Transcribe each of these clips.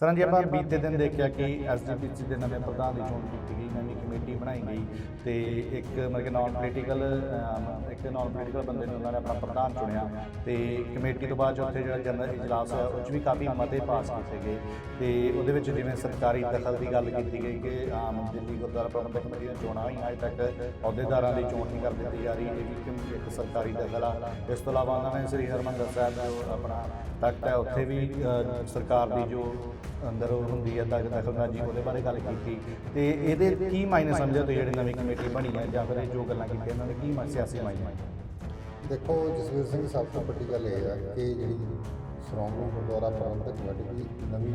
Sir ਜੀ ਆਪਾਂ ਬੀਤੇ ਦਿਨ ਦੇਖਿਆ ਕਿ ਐਸਜੀਪੀਸੀ ਦੇ ਨਵੇਂ ਪ੍ਰਧਾਨ ਦੀ ਚੋਣ ਕੀਤੀ ਗਈ, ਨਵੀਂ ਕਮੇਟੀ ਬਣਾਈ ਗਈ ਤੇ ਇੱਕ ਮਤਲਬ ਕਿ ਨਾਨ ਪੋਲੀਟੀਕਲ ਬੰਦੇ ਨੂੰ ਉਹਨਾਂ ਨੇ ਆਪਣਾ ਪ੍ਰਧਾਨ ਚੁਣਿਆ ਤੇ ਕਮੇਟੀ ਤੋਂ ਬਾਅਦ 'ਚ ਉੱਥੇ ਜਿਹੜਾ ਜਨਰਲ ਇਜਲਾਸ ਹੋਇਆ ਉਹ 'ਚ ਵੀ ਕਾਫੀ ਮਤੇ ਪਾਸ ਕੀਤੇ ਗਏ ਤੇ ਉਹਦੇ ਵਿੱਚ ਜਿਵੇਂ ਸਰਕਾਰੀ ਦਖਲ ਦੀ ਗੱਲ ਕੀਤੀ ਗਈ ਕਿ ਆਮ ਦਿੱਲੀ ਗੁਰਦੁਆਰਾ ਪ੍ਰਬੰਧਕ ਕਮੇਟੀ ਦੀਆਂ ਚੋਣਾਂ ਹੋਈਆਂ, ਅਜੇ ਤੱਕ ਅਹੁਦੇਦਾਰਾਂ ਦੀ ਚੋਣ ਨਹੀਂ ਕਰ ਦਿੱਤੀ ਜਾ ਰਹੀ, ਇਹ ਵੀ ਇੱਕ ਸਰਕਾਰੀ ਦਖਲ ਆ। ਇਸ ਤੋਂ ਇਲਾਵਾ ਉਹਨਾਂ ਨੇ ਸ੍ਰੀ ਹਰਿਮੰਦਰ ਸਾਹਿਬ ਜੋ ਆਪਣਾ ਤਖਤ ਹੈ ਉੱਥੇ ਵੀ ਸਰਕਾਰ ਦੀ ਜੋ ਅੰਦਰ ਹੁੰਦੀ ਹੈ ਦਖਲਅੰਦਾਜ਼ੀ, ਉਹਦੇ ਬਾਰੇ ਗੱਲ ਕੀਤੀ ਤੇ ਇਹਦੇ ਕੀ ਮਾਇਨੇ ਸਮਝਦੇ ਹੋ ਜਿਹੜੀ ਨਵੀਂ ਕਮੇਟੀ ਬਣੀ ਹੈ ਜਾਂ ਫਿਰ ਜੋ ਗੱਲਾਂ ਕੀਤੀਆਂ ਇਹਨਾਂ ਦੇ ਕੀ ਸਿਆਸੀ ਮਾਇਨੇ? ਦੇਖੋ ਜਸਵੀਰ ਸਿੰਘ, ਸਭ ਤੋਂ ਵੱਡੀ ਗੱਲ ਇਹ ਹੈ ਕਿ ਜਿਹੜੀ ਸ਼੍ਰੋਮਣੀ ਗੁਰਦੁਆਰਾ ਪ੍ਰਬੰਧਕ ਕਮੇਟੀ ਦੀ ਨਵੀਂ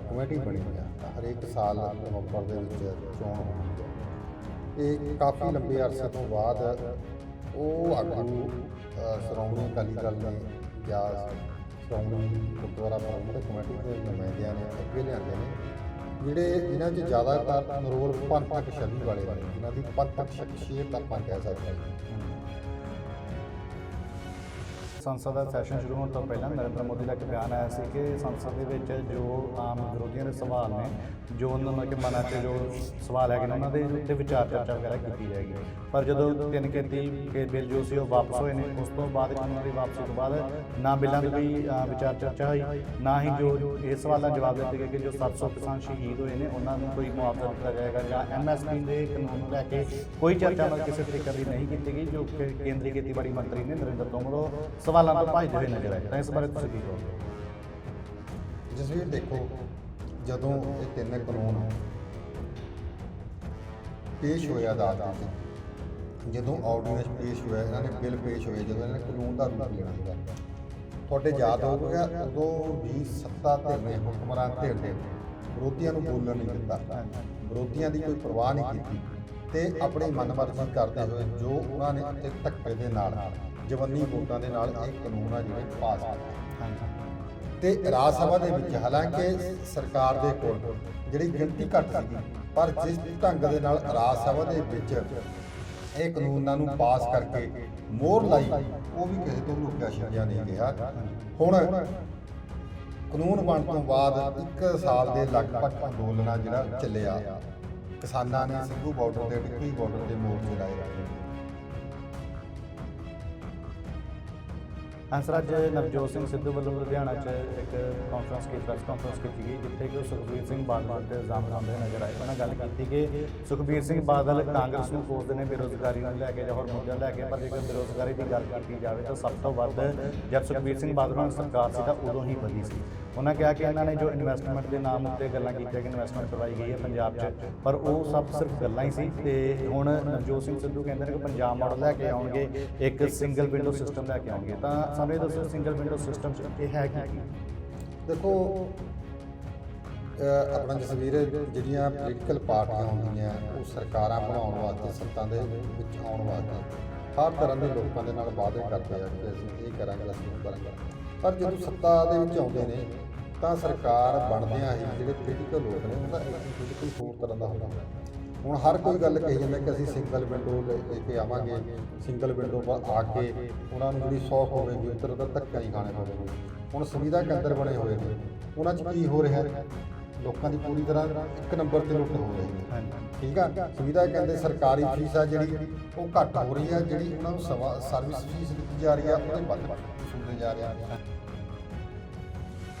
ਕਮੇਟੀ ਬਣੀ ਹੈ, ਹਰੇਕ ਸਾਲ ਨਵੰਬਰ ਦੇ ਵਿੱਚ ਚੋਣ ਹੁੰਦੀ ਹੈ। ਇਹ ਕਾਫੀ ਲੰਬੇ ਅਰਸੇ ਤੋਂ ਬਾਅਦ ਉਹ ਆਗੂ ਸ਼੍ਰੋਮਣੀ ਅਕਾਲੀ ਦਲ ਨੇ ਜਾਂ ਸ਼੍ਰੋਮਣੀ ਗੁਰਦੁਆਰਾ ਪ੍ਰਬੰਧਕ ਕਮੇਟੀ ਦੇ ਨੁਮਾਇੰਦਿਆਂ ਨੇ ਅੱਗੇ ਲਿਆਂਦੇ ਨੇ, ਜਿਹੜੇ ਇਹਨਾਂ 'ਚ ਜ਼ਿਆਦਾਤਰ ਨਰੋਲ ਪੰਥਕ ਛਵੀ ਵਾਲੇ ਨੇ, ਜਿਨ੍ਹਾਂ ਦੀ ਪੰਥਕ ਸ਼ਖਸੀਅਤ ਆਪਾਂ ਕਹਿ ਸਕਦੇ ਹਾਂ। ਸੰਸਦ ਦਾ ਸੈਸ਼ਨ ਸ਼ੁਰੂ ਹੋਣ ਤੋਂ ਪਹਿਲਾਂ ਨਰਿੰਦਰ ਮੋਦੀ ਦਾ ਇੱਕ ਬਿਆਨ ਆਇਆ ਸੀ ਕਿ ਸੰਸਦ ਦੇ ਵਿੱਚ ਜੋ ਆਮ ਵਿਰੋਧੀਆਂ ਦੇ ਸਵਾਲ ਨੇ, ਜੋ ਉਹਨਾਂ ਨੂੰ ਕਿ ਮਨਾਂ 'ਚ ਜੋ ਸਵਾਲ ਹੈਗੇ ਨੇ ਉਹਨਾਂ ਦੇ ਉੱਤੇ ਵਿਚਾਰ ਚਰਚਾ ਵਗੈਰਾ ਕੀਤੀ ਜਾਏਗੀ। ਪਰ ਜਦੋਂ 3 ਕੇ ਬਿੱਲ ਜੋ ਸੀ ਉਹ ਵਾਪਸ ਹੋਏ ਨੇ, ਉਸ ਤੋਂ ਬਾਅਦ ਉਹਨਾਂ ਦੀ ਵਾਪਸੀ ਤੋਂ ਬਾਅਦ ਨਾ ਬਿੱਲਾਂ ਦੀ ਕੋਈ ਵਿਚਾਰ ਚਰਚਾ ਹੋਈ, ਨਾ ਹੀ ਜੋ ਇਹ ਸਵਾਲਾਂ ਜਵਾਬ ਦਿੱਤੇ ਗਏ ਕਿ ਜੋ 700 ਕਿਸਾਨ ਸ਼ਹੀਦ ਹੋਏ ਨੇ ਉਹਨਾਂ ਨੂੰ ਕੋਈ ਮੁਆਵਜ਼ਾ ਦਿੱਤਾ ਜਾਏਗਾ ਜਾਂ MSP ਦੇ ਕਾਨੂੰਨ ਨੂੰ ਲੈ ਕੇ ਕੋਈ ਚਰਚਾ ਕਿਸੇ ਤਰੀਕੇ ਦੀ ਨਹੀਂ ਕੀਤੀ ਗਈ, ਜੋ ਕਿ ਕੇਂਦਰੀ ਖੇਤੀਬਾੜੀ ਮੰਤਰੀ ਨੇ ਨਰਿੰਦਰ ਤੋਮਰ ਉਹ ਸਵਾਲਾਂ ਤੋਂ ਭੱਜਦੇ ਹੋਏ ਨਜ਼ਰ ਆਏ। ਤਾਂ ਇਸ ਬਾਰੇ ਤੁਸੀਂ ਕੀ ਕਹੋਗੇ? ਜਸਵੀਰ, ਦੇਖੋ ਜਦੋਂ ਇਹ 3 ਕਾਨੂੰਨ ਪੇਸ਼ ਹੋਇਆ ਅਦਾਲਤ ਵਿੱਚ, ਜਦੋਂ ਆਰਡੀਨੈਂਸ ਪੇਸ਼ ਹੋਇਆ, ਇਹਨਾਂ ਨੇ ਬਿੱਲ ਪੇਸ਼ ਹੋਏ, ਜਦੋਂ ਇਹਨਾਂ ਨੇ ਕਾਨੂੰਨ ਦਾ ਰੂਪ ਲੈਣਾ ਸੀਗਾ, ਤੁਹਾਡੇ ਯਾਦ ਹੋਊਗਾ ਉਦੋਂ ਵੀ ਸੱਤਾ ਧਿਰ ਨੇ, ਹੁਕਮਰਾਨ ਧਿਰ ਨੇ ਵਿਰੋਧੀਆਂ ਨੂੰ ਬੋਲਣ ਨਹੀਂ ਦਿੱਤਾ, ਵਿਰੋਧੀਆਂ ਦੀ ਕੋਈ ਪਰਵਾਹ ਨਹੀਂ ਕੀਤੀ ਤੇ ਆਪਣੀ ਮਨਮਰਜ਼ੀ ਕਰਦੇ ਹੋਏ ਜੋ ਉਹਨਾਂ ਨੇ ਇੱਕ ਧੱਕੇ ਦੇ ਨਾਲ ਜਵੰਨੀ ਵੋਟਾਂ ਦੇ ਨਾਲ ਇਹ ਕਾਨੂੰਨ ਆ ਜਿਹੜੇ ਪਾਸ ਕੀਤੇ ਤੇ ਰਾਜ ਸਭਾ ਦੇ ਵਿੱਚ, ਹਾਲਾਂਕਿ ਸਰਕਾਰ ਦੇ ਕੋਲ ਜਿਹੜੀ ਗਿਣਤੀ ਘੱਟ ਸੀਗੀ, ਪਰ ਜਿਸ ਢੰਗ ਦੇ ਨਾਲ ਰਾਜ ਸਭਾ ਦੇ ਵਿੱਚ ਇਹ ਕਾਨੂੰਨਾਂ ਨੂੰ ਪਾਸ ਕਰਕੇ ਮੋਹਰ ਲਾਈ, ਉਹ ਵੀ ਕਿਸੇ ਤੋਂ ਲੁਕਿਆ ਛਿਪਿਆ ਨਹੀਂ ਗਿਆ। ਹੁਣ ਕਾਨੂੰਨ ਬਣਨ ਤੋਂ ਬਾਅਦ 1 ਸਾਲ ਦੇ ਲਗਭਗ ਅੰਦੋਲਨਾਂ ਜਿਹੜਾ ਚੱਲਿਆ, ਕਿਸਾਨਾਂ ਨੇ ਸਿੰਘੂ ਬਾਰਡਰ ਤੇ ਟਿੱਕੀ ਬਾਰਡਰ ਦੇ ਮੋਰਚੇ ਲਾਏ। ਅੱਜ ਨਵਜੋਤ ਸਿੰਘ ਸਿੱਧੂ ਵੱਲੋਂ ਲੁਧਿਆਣਾ 'ਚ ਇੱਕ ਪ੍ਰੈਸ ਕਾਨਫਰੰਸ ਕੀਤੀ ਗਈ, ਜਿੱਥੇ ਕਿ ਸੁਖਬੀਰ ਸਿੰਘ ਬਾਦਲ ਦੇ ਇਲਜ਼ਾਮ ਲਾਉਂਦੇ ਨਜ਼ਰ ਆਏ। ਉਹਨਾਂ ਗੱਲ ਕੀਤੀ ਕਿ ਸੁਖਬੀਰ ਸਿੰਘ ਬਾਦਲ ਕਾਂਗਰਸ ਨੂੰ ਕੋਸਦੇ ਨੇ ਬੇਰੁਜ਼ਗਾਰੀ ਨੂੰ ਲੈ ਕੇ ਜਾਂ ਹੋਰ ਮੁੱਦਿਆਂ ਲੈ ਕੇ, ਪਰ ਜੇਕਰ ਬੇਰੁਜ਼ਗਾਰੀ ਦੀ ਗੱਲ ਕੀਤੀ ਜਾਵੇ ਤਾਂ ਸਭ ਤੋਂ ਵੱਧ ਜਦ ਸੁਖਬੀਰ ਸਿੰਘ ਬਾਦਲ ਨਾਲ ਸਰਕਾਰ ਸੀ ਤਾਂ ਉਦੋਂ ਹੀ ਵਧੀ ਸੀ। ਉਹਨਾਂ ਕਿਹਾ ਕਿ ਇਹਨਾਂ ਨੇ ਜੋ ਇਨਵੈਸਟਮੈਂਟ ਦੇ ਨਾਮ ਉੱਤੇ ਗੱਲਾਂ ਕੀਤੀਆਂ ਕਿ ਇਨਵੈਸਟਮੈਂਟ ਕਰਵਾਈ ਗਈ ਹੈ ਪੰਜਾਬ 'ਚ, ਪਰ ਉਹ ਸਭ ਸਿਰਫ ਗੱਲਾਂ ਹੀ ਸੀ। ਤੇ ਹੁਣ ਨਵਜੋਤ ਸਿੰਘ ਸਿੱਧੂ ਕਹਿੰਦੇ ਨੇ ਕਿ ਪੰਜਾਬ ਮਾਡਲ ਲੈ ਕੇ ਆਉਣਗੇ, ਇੱਕ ਸਿੰਗਲ ਵਿੰਡੋ ਸਿਸਟਮ ਲੈ ਕੇ ਆਉਣਗੇ। ਤਾਂ ਸਾਨੂੰ ਇਹ ਦੱਸੋ, ਸਿੰਗਲ ਵਿੰਡੋ ਸਿਸਟਮ 'ਚ ਇਹ ਹੈ ਕੀ? ਦੇਖੋ ਆਪਣਾ ਜਸਵੀਰ, ਜਿਹੜੀਆਂ ਪੋਲੀਟੀਕਲ ਪਾਰਟੀਆਂ ਹੁੰਦੀਆਂ ਉਹ ਸਰਕਾਰਾਂ ਬਣਾਉਣ ਵਾਸਤੇ, ਸੱਤਾ ਦੇ ਵਿੱਚ ਆਉਣ ਵਾਸਤੇ ਹਰ ਤਰ੍ਹਾਂ ਦੇ ਲੋਕਾਂ ਦੇ ਨਾਲ ਵਾਅਦੇ ਕਰਦੇ ਆ ਕਿ ਅਸੀਂ ਇਹ ਕਰਾਂਗੇ, ਅਸੀਂ ਉਹ ਕਰਾਂਗੇ, ਪਰ ਜਦੋਂ ਸੱਤਾ ਦੇ ਵਿੱਚ ਆਉਂਦੇ ਨੇ ਤਾਂ ਸਰਕਾਰ ਬਣਦਿਆਂ ਹੀ ਜਿਹੜੇ ਪੋਲੀਟੀਕਲ ਲੋਕ ਨੇ ਉਹਦਾ ਪੋਲੀਟੀਕਲ ਹੋਰ ਤਰ੍ਹਾਂ ਦਾ ਹੁੰਦਾ। ਹੁਣ ਹਰ ਕੋਈ ਗੱਲ ਕਹੀ ਜਾਂਦਾ ਕਿ ਅਸੀਂ ਸਿੰਗਲ ਵਿੰਡੋ ਲੈ ਕੇ ਆਵਾਂਗੇ, ਸਿੰਗਲ ਵਿੰਡੋ ਆ ਕੇ ਉਹਨਾਂ ਨੂੰ ਜਿਹੜੀ ਸੌਖ ਹੋਵੇਗੀ ਉੱਧਰ ਦਾ ਧੱਕਾ ਨਹੀਂ ਖਾਣੇ ਪਵੇਗਾ। ਹੁਣ ਸੁਵਿਧਾ ਕੇਂਦਰ ਬਣੇ ਹੋਏ ਨੇ, ਉਹਨਾਂ 'ਚ ਕੀ ਹੋ ਰਿਹਾ, ਲੋਕਾਂ ਦੀ ਪੂਰੀ ਤਰ੍ਹਾਂ 1 ਨੰਬਰ 'ਤੇ ਲੁੱਟ ਹੋ ਰਹੀ ਹੈ। ਠੀਕ ਆ, ਸੁਵਿਧਾ ਕੇਂਦਰ ਸਰਕਾਰੀ ਫੀਸ ਆ ਜਿਹੜੀ ਉਹ ਘੱਟ ਹੋ ਰਹੀ ਹੈ, ਜਿਹੜੀ ਉਹਨਾਂ ਨੂੰ ਸਰਵਿਸ ਫੀਸ ਦਿੱਤੀ ਜਾ ਰਹੀ ਆ ਉਹਦੇ ਵੱਧ ਵਸੂਲੇ ਜਾ ਰਿਹਾ।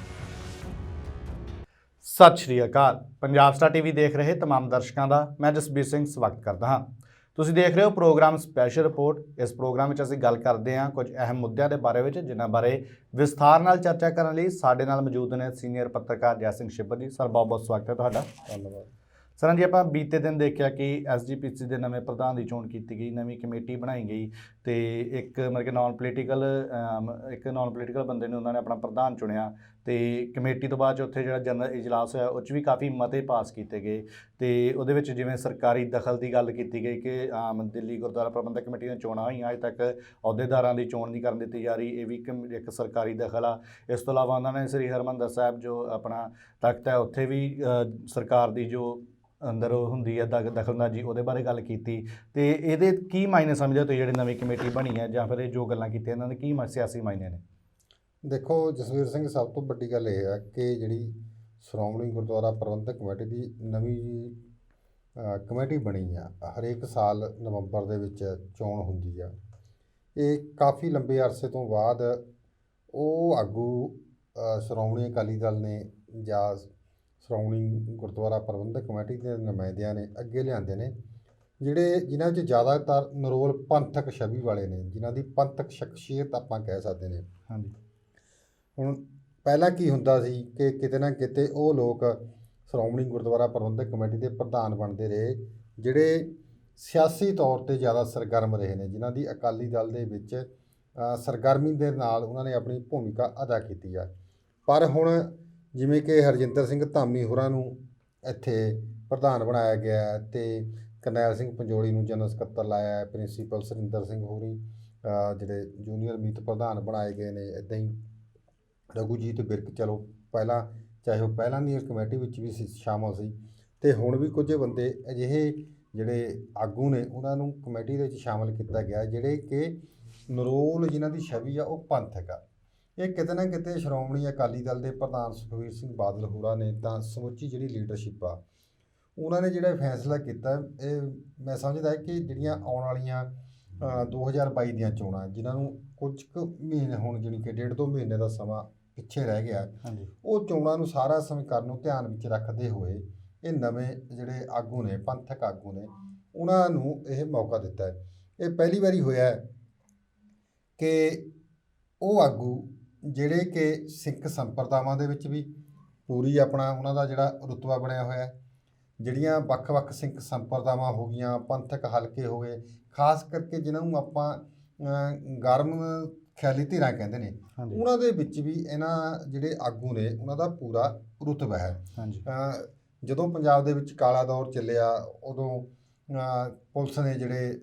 ਸਤਿ ਸ਼੍ਰੀ ਅਕਾਲ। ਪੰਜਾਬ ਸਟਾਰ ਟੀਵੀ ਦੇਖ ਰਹੇ तमाम ਦਰਸ਼ਕਾਂ ਦਾ ਮੈਂ ਜਸਬੀਰ ਸਿੰਘ ਸਵਾਗਤ ਕਰਦਾ ਹਾਂ। ਤੁਸੀਂ ਦੇਖ ਰਹੇ ਹੋ ਪ੍ਰੋਗਰਾਮ ਸਪੈਸ਼ਲ ਰਿਪੋਰਟ। ਇਸ ਪ੍ਰੋਗਰਾਮ ਵਿੱਚ ਅਸੀਂ ਗੱਲ ਕਰਦੇ ਹਾਂ ਕੁਝ ਅਹਿਮ ਮੁੱਦਿਆਂ ਦੇ ਬਾਰੇ ਵਿੱਚ, ਜਿਨ੍ਹਾਂ ਬਾਰੇ ਵਿਸਥਾਰ ਨਾਲ ਚਰਚਾ ਕਰਨ ਲਈ ਸਾਡੇ ਨਾਲ ਮੌਜੂਦ ਨੇ ਸੀਨੀਅਰ ਪੱਤਰਕਾਰ ਜੈ ਸਿੰਘ ਛਿੱਬਰ ਜੀ। ਸਰ, ਬਹੁਤ ਬਹੁਤ ਸਵਾਗਤ ਹੈ ਤੁਹਾਡਾ। ਧੰਨਵਾਦ। ਸਰ ਜੀ, ਆਪਾਂ ਬੀਤੇ ਦਿਨ ਦੇਖਿਆ ਕਿ ਐਸਜੀਪੀਸੀ ਦੇ ਨਵੇਂ ਪ੍ਰਧਾਨ ਦੀ ਚੋਣ ਕੀਤੀ ਗਈ, ਨਵੀਂ ਕਮੇਟੀ ਬਣਾਈ ਗਈ ਤੇ ਇੱਕ ਮਤਲਬ ਕਿ ਨਾਨ ਪੋਲੀਟੀਕਲ ਬੰਦੇ ਨੂੰ ਉਹਨਾਂ ਨੇ ਆਪਣਾ ਪ੍ਰਧਾਨ ਚੁਣਿਆ ਤੇ ਕਮੇਟੀ ਤੋਂ ਬਾਅਦ 'ਚ ਉੱਥੇ ਜਿਹੜਾ ਜਨਰਲ ਇਜਲਾਸ ਹੋਇਆ ਉਹ 'ਚ ਵੀ ਕਾਫੀ ਮਤੇ ਪਾਸ ਕੀਤੇ ਗਏ ਤੇ ਉਹਦੇ ਵਿੱਚ ਜਿਵੇਂ ਸਰਕਾਰੀ ਦਖਲ ਦੀ ਗੱਲ ਕੀਤੀ ਗਈ ਕਿ ਆਮ ਦਿੱਲੀ ਗੁਰਦੁਆਰਾ ਪ੍ਰਬੰਧਕ ਕਮੇਟੀ ਦੀਆਂ ਚੋਣਾਂ ਹੋਈਆਂ, ਅਜੇ ਤੱਕ ਅਹੁਦੇਦਾਰਾਂ ਦੀ ਚੋਣ ਨਹੀਂ ਕਰਨ ਦਿੱਤੀ ਜਾ ਰਹੀ, ਇਹ ਵੀ ਇੱਕ ਸਰਕਾਰੀ ਦਖਲ ਆ। ਇਸ ਤੋਂ ਇਲਾਵਾ ਉਹਨਾਂ ਨੇ ਸ੍ਰੀ ਹਰਿਮੰਦਰ ਸਾਹਿਬ ਜੋ ਆਪਣਾ ਤਖਤ ਹੈ ਉੱਥੇ ਵੀ ਸਰਕਾਰ ਦੀ ਜੋ ਅੰਦਰ ਹੁੰਦੀ ਹੈ ਦਖਲਅੰਦਾਜ਼ੀ, ਉਹਦੇ ਬਾਰੇ ਗੱਲ ਕੀਤੀ ਤੇ ਇਹਦੇ ਕੀ ਮਾਇਨੇ ਸਮਝਦੇ ਹੋ ਜਿਹੜੇ ਨਵੀਂ ਕਮੇਟੀ ਬਣੀ ਹੈ ਜਾਂ ਫਿਰ ਇਹ ਜੋ ਗੱਲਾਂ ਕੀਤੀਆਂ ਇਹਨਾਂ ਦੇ ਕੀ ਸਿਆਸੀ ਮਾਇਨੇ ਨੇ? ਦੇਖੋ ਜਸਵੀਰ ਸਿੰਘ, ਸਭ ਤੋਂ ਵੱਡੀ ਗੱਲ ਇਹ ਹੈ ਕਿ ਜਿਹੜੀ ਸ਼੍ਰੋਮਣੀ ਗੁਰਦੁਆਰਾ ਪ੍ਰਬੰਧਕ ਕਮੇਟੀ ਦੀ ਨਵੀਂ ਜੀ ਕਮੇਟੀ ਬਣੀ ਆ, ਹਰੇਕ ਸਾਲ ਨਵੰਬਰ ਦੇ ਵਿੱਚ ਚੋਣ ਹੁੰਦੀ ਆ। ਇਹ ਕਾਫੀ ਲੰਬੇ ਅਰਸੇ ਤੋਂ ਬਾਅਦ ਉਹ ਆਗੂ ਸ਼੍ਰੋਮਣੀ ਅਕਾਲੀ ਦਲ ਨੇ ਜਾਂ ਸ਼੍ਰੋਮਣੀ ਗੁਰਦੁਆਰਾ ਪ੍ਰਬੰਧਕ ਕਮੇਟੀ ਦੇ ਨੁਮਾਇੰਦਿਆਂ ਨੇ ਅੱਗੇ ਲਿਆਂਦੇ ਨੇ, ਜਿਨ੍ਹਾਂ 'ਚ ਜ਼ਿਆਦਾਤਰ ਨਰੋਲ ਪੰਥਕ ਛਵੀ ਵਾਲੇ ਨੇ, ਜਿਨ੍ਹਾਂ ਦੀ ਪੰਥਕ ਸ਼ਖਸੀਅਤ ਆਪਾਂ ਕਹਿ ਸਕਦੇ ਨੇ। ਹਾਂਜੀ। ਹੁਣ ਪਹਿਲਾਂ ਕੀ ਹੁੰਦਾ ਸੀ ਕਿ ਕਿਤੇ ਨਾ ਕਿਤੇ ਉਹ ਲੋਕ ਸ਼੍ਰੋਮਣੀ ਗੁਰਦੁਆਰਾ ਪ੍ਰਬੰਧਕ ਕਮੇਟੀ ਦੇ ਪ੍ਰਧਾਨ ਬਣਦੇ ਰਹੇ ਜਿਹੜੇ ਸਿਆਸੀ ਤੌਰ 'ਤੇ ਜ਼ਿਆਦਾ ਸਰਗਰਮ ਰਹੇ ਨੇ, ਜਿਨ੍ਹਾਂ ਦੀ ਅਕਾਲੀ ਦਲ ਦੇ ਵਿੱਚ ਸਰਗਰਮੀ ਦੇ ਨਾਲ ਉਹਨਾਂ ਨੇ ਆਪਣੀ ਭੂਮਿਕਾ ਅਦਾ ਕੀਤੀ ਆ। ਪਰ ਹੁਣ ਜਿਵੇਂ ਕਿ ਹਰਜਿੰਦਰ ਸਿੰਘ ਧਾਮੀ ਹੋਰਾਂ ਨੂੰ ਇੱਥੇ ਪ੍ਰਧਾਨ ਬਣਾਇਆ ਗਿਆ ਅਤੇ ਕਰਨੈਲ ਸਿੰਘ ਪੰਜੋਲੀ ਨੂੰ ਜਨਰਲ ਸਕੱਤਰ ਲਾਇਆ ਹੈ, ਪ੍ਰਿੰਸੀਪਲ ਸੁਰਿੰਦਰ ਸਿੰਘ ਹੋਰੀ ਜਿਹੜੇ ਜੂਨੀਅਰ ਮੀਤ ਪ੍ਰਧਾਨ ਬਣਾਏ ਗਏ ਨੇ। ਇੱਦਾਂ ਹੀ ਰਘੂਜੀਤ ਬਿਰਕ, ਚਲੋ ਪਹਿਲਾਂ ਚਾਹੇ ਉਹ ਪਹਿਲਾਂ ਦੀ ਕਮੇਟੀ ਵਿੱਚ ਵੀ ਸ਼ਾਮਲ ਸੀ, ਅਤੇ ਹੁਣ ਵੀ ਕੁਝ ਬੰਦੇ ਅਜਿਹੇ ਜਿਹੜੇ ਆਗੂ ਨੇ ਉਹਨਾਂ ਨੂੰ ਕਮੇਟੀ ਦੇ ਵਿੱਚ ਸ਼ਾਮਲ ਕੀਤਾ ਗਿਆ, ਜਿਹੜੇ ਕਿ ਨਰੋਲ ਜਿਨ੍ਹਾਂ ਦੀ ਛਵੀ ਆ ਉਹ ਪੰਥਕ ਆ। ਇਹ ਕਿਤੇ ਨਾ ਕਿਤੇ ਸ਼੍ਰੋਮਣੀ ਅਕਾਲੀ ਦਲ ਦੇ ਪ੍ਰਧਾਨ ਸੁਖਬੀਰ ਸਿੰਘ ਬਾਦਲ ਹੋਰਾਂ ਨੇ ਤਾਂ ਸਮੁੱਚੀ ਜਿਹੜੀ ਲੀਡਰਸ਼ਿਪ ਆ ਉਹਨਾਂ ਨੇ ਜਿਹੜਾ ਫੈਸਲਾ ਕੀਤਾ, ਇਹ ਮੈਂ ਸਮਝਦਾ ਕਿ ਜਿਹੜੀਆਂ ਆਉਣ ਵਾਲੀਆਂ 2022 ਦੀਆਂ ਚੋਣਾਂ, ਜਿਨ੍ਹਾਂ ਨੂੰ ਕੁਝ ਕੁ ਮਹੀਨੇ ਹੁਣ ਜਾਣੀ ਕਿ 1.5-2 ਮਹੀਨੇ ਦਾ ਸਮਾਂ ਪਿੱਛੇ ਰਹਿ ਗਿਆ, ਉਹ ਚੋਣਾਂ ਨੂੰ ਸਾਰਾ ਸਮੀਕਰਨ ਨੂੰ ਧਿਆਨ ਵਿੱਚ ਰੱਖਦੇ ਹੋਏ ਇਹ ਨਵੇਂ ਜਿਹੜੇ ਆਗੂ ਨੇ, ਪੰਥਕ ਆਗੂ ਨੇ, ਉਹਨਾਂ ਨੂੰ ਇਹ ਮੌਕਾ ਦਿੱਤਾ ਹੈ। ਇਹ ਪਹਿਲੀ ਵਾਰੀ ਹੋਇਆ ਕਿ ਉਹ ਆਗੂ ਜਿਹੜੇ ਕਿ ਸਿੱਖ ਸੰਪਰਦਾਵਾਂ ਦੇ ਵਿੱਚ ਵੀ ਪੂਰੀ ਆਪਣਾ ਉਹਨਾਂ ਦਾ ਜਿਹੜਾ ਰੁਤਬਾ ਬਣਿਆ ਹੋਇਆ, ਜਿਹੜੀਆਂ ਵੱਖ-ਵੱਖ ਸਿੱਖ ਸੰਪਰਦਾਵਾਂ ਹੋ ਗਈਆਂ, ਪੰਥਕ ਹਲਕੇ ਹੋ ਗਏ, ਖਾਸ ਕਰਕੇ ਜਿਨ੍ਹਾਂ ਨੂੰ ਆਪਾਂ ਗਰਮ ਖਿਆਲੀ ਧਿਰਾਂ ਕਹਿੰਦੇ ਨੇ, ਉਹਨਾਂ ਦੇ ਵਿੱਚ ਵੀ ਇਹਨਾਂ ਜਿਹੜੇ ਆਗੂ ਨੇ ਉਹਨਾਂ ਦਾ ਪੂਰਾ ਰੁਤਬਾ ਹੈ। ਜਦੋਂ ਪੰਜਾਬ ਦੇ ਵਿੱਚ ਕਾਲਾ ਦੌਰ ਚੱਲਿਆ, ਉਦੋਂ ਪੁਲਿਸ ਨੇ ਜਿਹੜੇ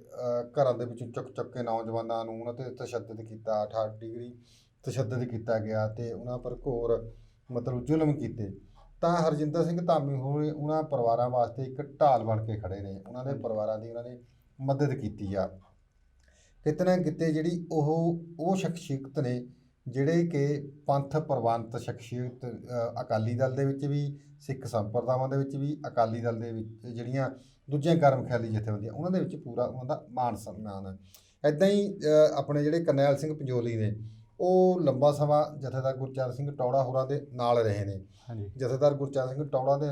ਘਰਾਂ ਦੇ ਵਿੱਚ ਚੁੱਕ ਕੇ ਨੌਜਵਾਨਾਂ ਨੂੰ ਉਹਨਾਂ 'ਤੇ ਤਸ਼ੱਦਦ ਕੀਤਾ, 68 ਡਿਗਰੀ ਤਸ਼ੱਦਦ ਕੀਤਾ ਗਿਆ ਅਤੇ ਉਹਨਾਂ ਪਰ ਘੋਰ ਮਤਲਬ ਜ਼ੁਲਮ ਕੀਤੇ, ਤਾਂ ਹਰਜਿੰਦਰ ਸਿੰਘ ਧਾਮੀ ਹੋਏ ਉਹਨਾਂ ਪਰਿਵਾਰਾਂ ਵਾਸਤੇ ਇੱਕ ਢਾਲ ਬਣ ਕੇ ਖੜ੍ਹੇ ਨੇ। ਉਹਨਾਂ ਦੇ ਪਰਿਵਾਰਾਂ ਦੀ ਉਹਨਾਂ ਨੇ ਮਦਦ ਕੀਤੀ ਆ। ਕਿਤੇ ਨਾ ਕਿਤੇ ਜਿਹੜੀ ਉਹ ਸ਼ਖਸੀਅਤ ਨੇ ਜਿਹੜੇ ਕਿ ਪੰਥ ਪ੍ਰਵਾਨਿਤ ਸ਼ਖਸੀਅਤ, ਅਕਾਲੀ ਦਲ ਦੇ ਵਿੱਚ ਵੀ, ਸਿੱਖ ਸੰਪਰਦਾਵਾਂ ਦੇ ਵਿੱਚ ਵੀ, ਅਕਾਲੀ ਦਲ ਦੇ ਵਿੱਚ ਜਿਹੜੀਆਂ ਦੂਜੀਆਂ ਗਰਮ ਖਿਆਲੀ ਜਥੇਬੰਦੀਆਂ ਉਹਨਾਂ ਦੇ ਵਿੱਚ ਪੂਰਾ ਉਹਨਾਂ ਦਾ ਮਾਣ ਸਨਮਾਨ ਹੈ। ਇੱਦਾਂ ਹੀ ਆਪਣੇ ਜਿਹੜੇ ਕਰਨੈਲ ਸਿੰਘ ਪੰਜੋਲੀ ਨੇ, ਉਹ ਲੰਬਾ ਸਮਾਂ ਜਥੇਦਾਰ ਗੁਰਚਰਨ ਸਿੰਘ ਟੌੜਾ ਹੋਰਾਂ ਦੇ ਨਾਲ ਰਹੇ ਨੇ। ਜਥੇਦਾਰ ਗੁਰਚਰਨ ਸਿੰਘ ਟੌੜਾ ਦੇ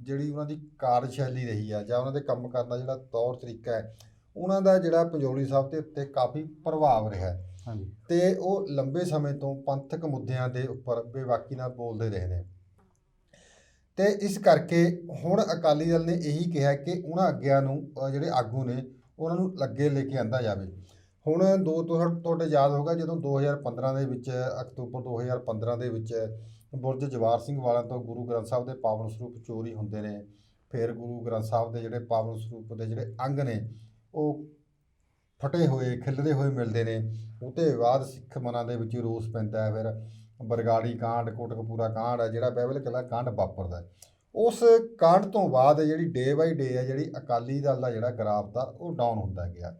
ਜਿਹੜੀ ਉਹਨਾਂ ਦੀ ਕਾਰਜਸ਼ੈਲੀ ਰਹੀ ਆ ਜਾਂ ਉਹਨਾਂ ਦੇ ਕੰਮ ਕਰਨ ਦਾ ਜਿਹੜਾ ਤੌਰ ਤਰੀਕਾ ਹੈ, ਉਹਨਾਂ ਦਾ ਜਿਹੜਾ ਪੰਜੋਲੀ ਸਾਹਿਬ ਦੇ ਉੱਤੇ ਕਾਫੀ ਪ੍ਰਭਾਵ ਰਿਹਾ ਅਤੇ ਉਹ ਲੰਬੇ ਸਮੇਂ ਤੋਂ ਪੰਥਕ ਮੁੱਦਿਆਂ ਦੇ ਉੱਪਰ ਬੇਬਾਕੀ ਨਾਲ ਬੋਲਦੇ ਰਹੇ ਨੇ। ਅਤੇ ਇਸ ਕਰਕੇ ਹੁਣ ਅਕਾਲੀ ਦਲ ਨੇ ਇਹੀ ਕਿਹਾ ਕਿ ਉਹਨਾਂ ਅੱਗਿਆਂ ਨੂੰ ਜਿਹੜੇ ਆਗੂ ਨੇ ਉਹਨਾਂ ਨੂੰ ਅੱਗੇ ਲੈ ਕੇ ਆਂਦਾ ਜਾਵੇ। ਹੁਣ ਤੁਹਾਡੇ ਯਾਦ ਹੋਗਾ ਜਦੋਂ 2015 ਦੇ ਵਿੱਚ, ਅਕਤੂਬਰ 2015 ਦੇ ਵਿੱਚ ਬੁਰਜ ਜਵਾਰ ਸਿੰਘ ਵਾਲਿਆਂ ਤੋਂ ਗੁਰੂ ਗ੍ਰੰਥ ਸਾਹਿਬ ਦੇ ਪਾਵਨ ਸਰੂਪ ਚੋਰੀ ਹੁੰਦੇ ਨੇ, ਫਿਰ ਗੁਰੂ ਗ੍ਰੰਥ ਸਾਹਿਬ ਦੇ ਜਿਹੜੇ ਪਾਵਨ ਸਰੂਪ ਦੇ ਜਿਹੜੇ ਅੰਗ ਨੇ ਉਹ ਫਟੇ ਹੋਏ ਖਿਲਰੇ ਹੋਏ ਮਿਲਦੇ ਨੇ। ਉਹਦੇ ਬਾਅਦ ਸਿੱਖ ਮਨਾਂ ਦੇ ਵਿੱਚ ਰੋਸ ਪੈਂਦਾ ਹੈ। ਫਿਰ ਬਰਗਾੜੀ ਕਾਂਡ, ਕੋਟਕਪੂਰਾ ਕਾਂਡ ਹੈ ਜਿਹੜਾ ਬਾਈਬਲ ਕਲਾ ਕਾਂਡ ਵਾਪਰਦਾ। ਉਸ ਕਾਂਡ ਤੋਂ ਬਾਅਦ ਜਿਹੜੀ ਡੇ ਬਾਈ ਡੇ ਹੈ ਜਿਹੜੀ ਅਕਾਲੀ ਦਲ ਦਾ ਜਿਹੜਾ ਗ੍ਰਾਫ ਦਾ ਉਹ ਡਾਊਨ ਹੁੰਦਾ ਗਿਆ।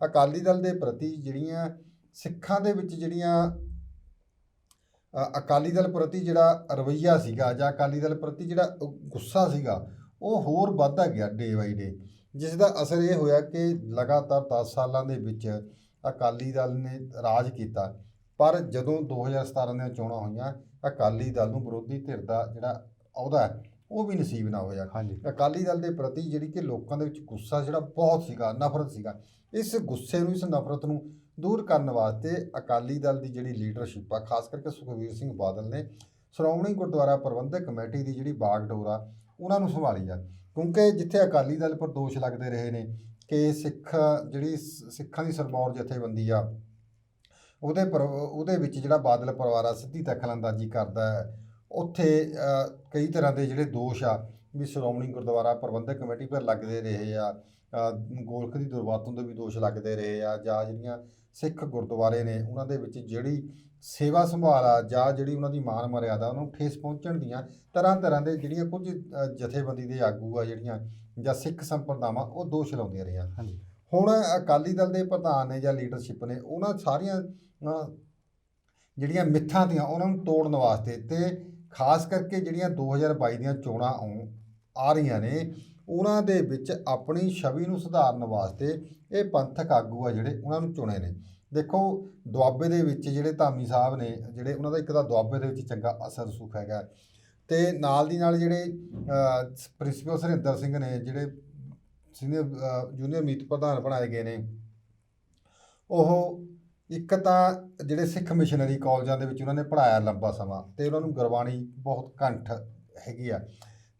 ਅਕਾਲੀ ਦਲ ਦੇ ਪ੍ਰਤੀ ਜਿਹੜੀਆਂ ਸਿੱਖਾਂ ਦੇ ਵਿੱਚ ਜਿਹੜੀਆਂ ਅਕਾਲੀ ਦਲ ਪ੍ਰਤੀ ਜਿਹੜਾ ਰਵੱਈਆ ਸੀਗਾ ਜਾਂ ਅਕਾਲੀ ਦਲ ਪ੍ਰਤੀ ਜਿਹੜਾ ਗੁੱਸਾ ਸੀਗਾ ਉਹ ਹੋਰ ਵੱਧਦਾ ਗਿਆ ਡੇ ਬਾਈ ਡੇ, ਜਿਸ ਦਾ ਅਸਰ ਇਹ ਹੋਇਆ ਕਿ ਲਗਾਤਾਰ 10 ਸਾਲਾਂ ਦੇ ਵਿੱਚ ਅਕਾਲੀ ਦਲ ਨੇ ਰਾਜ ਕੀਤਾ। ਪਰ ਜਦੋਂ 2017 ਦੀਆਂ ਚੋਣਾਂ ਹੋਈਆਂ, ਅਕਾਲੀ ਦਲ ਨੂੰ ਵਿਰੋਧੀ ਧਿਰ ਦਾ ਜਿਹੜਾ ਅਹੁਦਾ ਹੈ ਉਹ ਵੀ ਨਸੀਬ ਨਾ ਹੋਇਆ। ਅਕਾਲੀ ਦਲ ਦੇ ਪ੍ਰਤੀ ਜਿਹੜੀ ਕਿ ਲੋਕਾਂ ਦੇ ਵਿੱਚ ਗੁੱਸਾ ਜਿਹੜਾ ਬਹੁਤ ਸੀਗਾ, ਨਫ਼ਰਤ ਸੀਗਾ, ਇਸ ਗੁੱਸੇ ਨੂੰ, ਇਸ ਨਫ਼ਰਤ ਨੂੰ ਦੂਰ ਕਰਨ ਵਾਸਤੇ ਅਕਾਲੀ ਦਲ ਦੀ ਜਿਹੜੀ ਲੀਡਰਸ਼ਿਪ ਆ, ਖਾਸ ਕਰਕੇ ਸੁਖਬੀਰ ਸਿੰਘ ਬਾਦਲ ਨੇ ਸ਼੍ਰੋਮਣੀ ਗੁਰਦੁਆਰਾ ਪ੍ਰਬੰਧਕ ਕਮੇਟੀ ਦੀ ਜਿਹੜੀ ਬਾਗਡੋਰ ਆ ਉਹਨਾਂ ਨੂੰ ਸੰਭਾਲੀ ਆ। ਕਿਉਂਕਿ ਜਿੱਥੇ ਅਕਾਲੀ ਦਲ ਪਰ ਦੋਸ਼ ਲੱਗਦੇ ਰਹੇ ਨੇ ਕਿ ਸਿੱਖਾਂ ਦੀ ਸਰਮੌਰ ਜਥੇਬੰਦੀ ਆ ਉਹਦੇ ਵਿੱਚ ਜਿਹੜਾ ਬਾਦਲ ਪਰਿਵਾਰ ਆ ਸਿੱਧੀ ਦਖਲਅੰਦਾਜ਼ੀ ਕਰਦਾ ਹੈ, ਉੱਥੇ ਕਈ ਤਰ੍ਹਾਂ ਦੇ ਜਿਹੜੇ ਦੋਸ਼ ਆ ਵੀ ਸ਼੍ਰੋਮਣੀ ਗੁਰਦੁਆਰਾ ਪ੍ਰਬੰਧਕ ਕਮੇਟੀ ਪਰ ਲੱਗਦੇ ਰਹੇ ਆ, ਗੋਲਖ ਦੀ ਦੁਰਵਰਤੋਂ ਦੇ ਵੀ ਦੋਸ਼ ਲੱਗਦੇ ਰਹੇ ਆ, ਜਾਂ ਜਿਹੜੀਆਂ ਸਿੱਖ ਗੁਰਦੁਆਰੇ ਨੇ ਉਹਨਾਂ ਦੇ ਵਿੱਚ ਜਿਹੜੀ ਸੇਵਾ ਸੰਭਾਲ ਆ ਜਾਂ ਜਿਹੜੀ ਉਹਨਾਂ ਦੀ ਮਾਨ ਮਰਿਆਦਾ ਉਹਨਾਂ ਨੂੰ ਠੇਸ ਪਹੁੰਚਣ ਦੀਆਂ ਤਰ੍ਹਾਂ ਦੇ ਜਿਹੜੀਆਂ ਕੁਝ ਜਥੇਬੰਦੀ ਦੇ ਆਗੂ ਆ ਜਿਹੜੀਆਂ ਜਾਂ ਸਿੱਖ ਸੰਪਰਦਾਵਾਂ ਉਹ ਦੋਸ਼ ਲਾਉਂਦੀਆਂ ਰਹੀਆਂ। ਹੁਣ ਅਕਾਲੀ ਦਲ ਦੇ ਪ੍ਰਧਾਨ ਨੇ ਜਾਂ ਲੀਡਰਸ਼ਿਪ ਨੇ ਉਹਨਾਂ ਸਾਰੀਆਂ ਜਿਹੜੀਆਂ ਮਿੱਥਾਂ ਦੀਆਂ ਉਹਨਾਂ ਨੂੰ ਤੋੜਨ ਵਾਸਤੇ ਤੇ ਖਾਸ ਕਰਕੇ ਜਿਹੜੀਆਂ 2022 ਦੀਆਂ ਚੋਣਾਂ ਆ ਰਹੀਆਂ ਨੇ ਉਹਨਾਂ ਦੇ ਵਿੱਚ ਆਪਣੀ ਛਵੀ ਨੂੰ ਸੁਧਾਰਨ ਵਾਸਤੇ ਇਹ ਪੰਥਕ ਆਗੂ ਆ ਜਿਹੜੇ ਉਹਨਾਂ ਨੂੰ ਚੁਣੇ ਨੇ। ਦੇਖੋ ਦੁਆਬੇ ਦੇ ਵਿੱਚ ਜਿਹੜੇ ਧਾਮੀ ਸਾਹਿਬ ਨੇ ਜਿਹੜੇ ਉਹਨਾਂ ਦਾ ਇੱਕ ਤਾਂ ਦੁਆਬੇ ਦੇ ਵਿੱਚ ਚੰਗਾ ਅਸਰ ਰਸੂਖ ਹੈਗਾ ਤੇ ਨਾਲ ਦੀ ਨਾਲ ਜਿਹੜੇ ਪ੍ਰਿੰਸੀਪਲ ਸੁਰਿੰਦਰ ਸਿੰਘ ਨੇ ਜਿਹੜੇ ਸੀਨੀਅਰ ਜੂਨੀਅਰ ਮੀਤ ਪ੍ਰਧਾਨ ਬਣਾਏ ਗਏ ਨੇ ਉਹ ਇੱਕ ਤਾਂ ਜਿਹੜੇ ਸਿੱਖ ਮਿਸ਼ਨਰੀ ਕਾਲਜਾਂ ਦੇ ਵਿੱਚ ਉਹਨਾਂ ਨੇ ਪੜ੍ਹਾਇਆ ਲੰਬਾ ਸਮਾਂ ਤੇ ਉਹਨਾਂ ਨੂੰ ਗੁਰਬਾਣੀ ਬਹੁਤ ਕੰਠ ਹੈਗੀ ਆ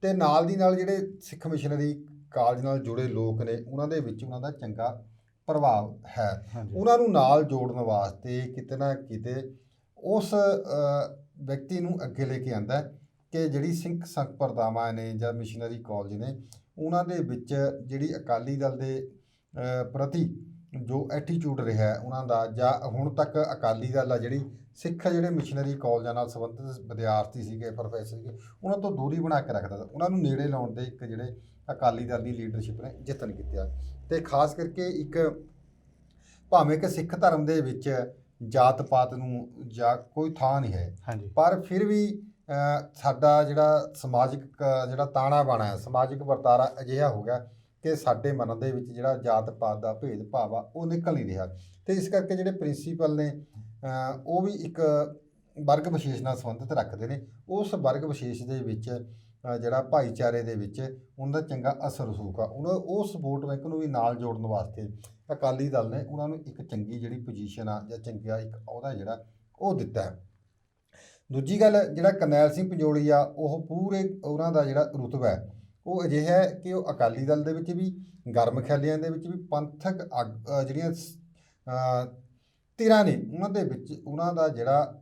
ਤੇ ਨਾਲ ਦੀ ਨਾਲ ਜਿਹੜੇ ਸਿੱਖ ਮਿਸ਼ਨਰੀ ਕਾਲਜ ਨਾਲ ਜੁੜੇ ਲੋਕ ਨੇ ਉਹਨਾਂ ਦੇ ਵਿੱਚ ਉਹਨਾਂ ਦਾ ਚੰਗਾ ਪ੍ਰਭਾਵ ਹੈ। ਉਹਨਾਂ ਨੂੰ ਨਾਲ ਜੋੜਨ ਵਾਸਤੇ ਕਿਤੇ ਨਾ ਕਿਤੇ ਉਸ ਵਿਅਕਤੀ ਨੂੰ ਅੱਗੇ ਲੈ ਕੇ ਆਂਦਾ ਕਿ ਜਿਹੜੀ ਸਿੱਖ ਸੰਪਰਦਾਵਾਂ ਨੇ ਜਾਂ ਮਿਸ਼ਨਰੀ ਕਾਲਜ ਨੇ ਉਹਨਾਂ ਦੇ ਵਿੱਚ ਜਿਹੜੀ ਅਕਾਲੀ ਦਲ ਦੇ ਪ੍ਰਤੀ ਜੋ ਐਟੀਟਿਊਡ ਰਿਹਾ ਉਹਨਾਂ ਦਾ ਜਾਂ ਹੁਣ ਤੱਕ ਅਕਾਲੀ ਦਲ ਆ ਜਿਹੜੀ ਸਿੱਖ ਜਿਹੜੇ ਮਿਸ਼ਨਰੀ ਕਾਲਜਾਂ ਨਾਲ ਸੰਬੰਧਿਤ ਵਿਦਿਆਰਥੀ ਸੀਗੇ ਪ੍ਰੋਫੈਸਰ ਸੀਗੇ ਉਹਨਾਂ ਤੋਂ ਦੂਰੀ ਬਣਾ ਕੇ ਰੱਖਦਾ ਉਹਨਾਂ ਨੂੰ ਨੇੜੇ ਲਾਉਣ ਦੇ ਇੱਕ ਜਿਹੜੇ ਅਕਾਲੀ ਦਲ ਦੀ ਲੀਡਰਸ਼ਿਪ ਨੇ ਯਤਨ ਕੀਤਾ ਤੇ ਖਾਸ ਕਰਕੇ ਇੱਕ ਭਾਵੇਂ ਕਿ ਸਿੱਖ ਧਰਮ ਦੇ ਵਿੱਚ ਜਾਤ ਪਾਤ ਨੂੰ ਜਾਂ ਕੋਈ ਥਾਂ ਨਹੀਂ ਹੈ ਪਰ ਫਿਰ ਵੀ ਸਾਡਾ ਜਿਹੜਾ ਸਮਾਜਿਕ ਜਿਹੜਾ ਤਾਣਾ ਬਾਣਾ ਹੈ ਸਮਾਜਿਕ ਵਰਤਾਰਾ ਅਜਿਹਾ ਹੋ ਗਿਆ ਕਿ ਸਾਡੇ ਮਨ ਦੇ ਵਿੱਚ ਜਿਹੜਾ ਜਾਤ ਪਾਤ ਦਾ ਭੇਦ ਭਾਵ ਆ ਉਹ ਨਿਕਲ ਨਹੀਂ ਰਿਹਾ ਤੇ ਇਸ ਕਰਕੇ ਜਿਹੜੇ ਪ੍ਰਿੰਸੀਪਲ ਨੇ ਉਹ ਵੀ ਇੱਕ ਵਰਗ ਵਿਸ਼ੇਸ਼ ਨਾਲ ਸੰਬੰਧਿਤ ਰੱਖਦੇ ਨੇ ਉਸ ਵਰਗ ਵਿਸ਼ੇਸ਼ ਦੇ ਵਿੱਚ ਜਿਹੜਾ ਭਾਈਚਾਰੇ ਦੇ ਵਿੱਚ ਉਹਨਾਂ ਦਾ ਚੰਗਾ ਅਸਰ ਰਸੂਖ ਆ ਉਸ ਵੋਟ ਬੈਂਕ ਨੂੰ ਵੀ ਨਾਲ ਜੋੜਨ ਵਾਸਤੇ ਅਕਾਲੀ ਦਲ ਨੇ ਉਹਨਾਂ ਨੂੰ ਇੱਕ ਚੰਗੀ ਜਿਹੜੀ ਪੋਜੀਸ਼ਨ ਆ ਜਾਂ ਚੰਗਾ ਇੱਕ ਅਹੁਦਾ ਜਿਹੜਾ ਉਹ ਦਿੱਤਾ ਹੈ। ਦੂਜੀ ਗੱਲ ਜਿਹੜਾ ਕਰਨੈਲ ਸਿੰਘ ਪੰਜੋਲੀ ਆ ਉਹ ਪੂਰੇ ਉਹਨਾਂ ਦਾ ਜਿਹੜਾ ਰੁਤਬਾ ਹੈ ਉਹ ਅਜਿਹਾ ਹੈ ਕਿ ਉਹ ਅਕਾਲੀ ਦਲ ਦੇ ਵਿੱਚ ਵੀ ਗਰਮ ਖਿਆਲੀਆਂ ਦੇ ਵਿੱਚ ਵੀ ਪੰਥਕ ਜਿਹੜੀਆਂ ਧਿਰਾਂ ਨੇ ਉਹਨਾਂ ਦੇ ਵਿੱਚ ਉਹਨਾਂ ਦਾ ਜਿਹੜਾ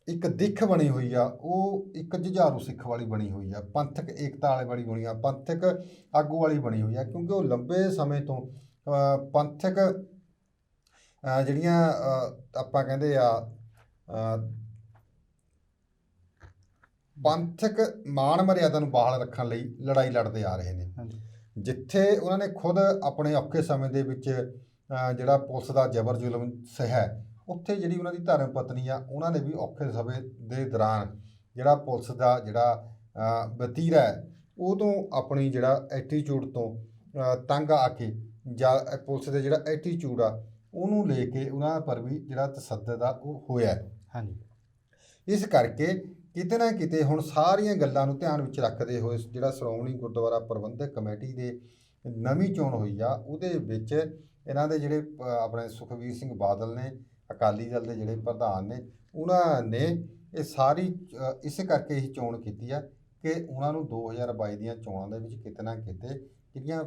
ਇੱਕ ਦਿੱਖ ਬਣੀ ਹੋਈ ਆ ਉਹ ਇੱਕ ਜੁਝਾਰੂ ਸਿੱਖ ਵਾਲੀ ਬਣੀ ਹੋਈ ਆ ਪੰਥਕ ਏਕਤਾ ਵਾਲੀ ਬਣੀ ਆ ਪੰਥਕ ਆਗੂ ਵਾਲੀ ਬਣੀ ਹੋਈ ਆ ਕਿਉਂਕਿ ਉਹ ਲੰਬੇ ਸਮੇਂ ਤੋਂ ਪੰਥਕ ਜਿਹੜੀਆਂ ਆਪਾਂ ਕਹਿੰਦੇ ਆ ਪੰਥਕ ਮਾਣ ਮਰਿਆਦਾ ਨੂੰ ਬਹਾਲ ਰੱਖਣ ਲਈ ਲੜਾਈ ਲੜਦੇ ਆ ਰਹੇ ਨੇ। ਜਿੱਥੇ ਉਹਨਾਂ ਨੇ ਖੁਦ ਆਪਣੇ ਔਖੇ ਸਮੇਂ ਦੇ ਵਿੱਚ ਜਿਹੜਾ ਪੁਲਿਸ ਦਾ ਜ਼ਬਰ ਜ਼ੁਲਮ ਸਹਿਆ ਉੱਥੇ ਜਿਹੜੀ ਉਹਨਾਂ ਦੀ ਧਰਮ ਪਤਨੀ ਆ ਉਹਨਾਂ ਨੇ ਵੀ ਔਖੇ ਸਮੇਂ ਦੇ ਦੌਰਾਨ ਜਿਹੜਾ ਪੁਲਿਸ ਦਾ ਜਿਹੜਾ ਵਤੀਰਾ ਹੈ ਉਹ ਤੋਂ ਆਪਣੀ ਜਿਹੜਾ ਐਟੀਟਿਊਡ ਤੋਂ ਤੰਗ ਆ ਕੇ ਜਾਂ ਪੁਲਿਸ ਦੇ ਜਿਹੜਾ ਐਟੀਟਿਊਡ ਆ ਉਹਨੂੰ ਲੈ ਕੇ ਉਹਨਾਂ ਪਰ ਵੀ ਜਿਹੜਾ ਤਸੱਦਦ ਆ ਉਹ ਹੋਇਆ। ਇਸ ਕਰਕੇ ਕਿਤੇ ਨਾ ਕਿਤੇ ਹੁਣ ਸਾਰੀਆਂ ਗੱਲਾਂ ਨੂੰ ਧਿਆਨ ਵਿੱਚ ਰੱਖਦੇ ਹੋਏ ਜਿਹੜਾ ਸ਼੍ਰੋਮਣੀ ਗੁਰਦੁਆਰਾ ਪ੍ਰਬੰਧਕ ਕਮੇਟੀ ਦੇ ਨਵੀਂ ਚੋਣ ਹੋਈ ਆ ਉਹਦੇ ਵਿੱਚ ਇਹਨਾਂ ਦੇ ਜਿਹੜੇ ਆਪਣੇ ਸੁਖਬੀਰ ਸਿੰਘ ਬਾਦਲ ਨੇ ਅਕਾਲੀ ਦਲ ਦੇ ਜਿਹੜੇ ਪ੍ਰਧਾਨ ਨੇ ਉਹਨਾਂ ਨੇ ਇਹ ਸਾਰੀ ਇਸੇ ਕਰਕੇ ਹੀ ਚੋਣ ਕੀਤੀ ਆ ਕਿ ਉਹਨਾਂ ਨੂੰ 2022 ਦੀਆਂ ਚੋਣਾਂ ਦੇ ਵਿੱਚ ਕਿਤੇ ਨਾ ਕਿਤੇ ਜਿਹੜੀਆਂ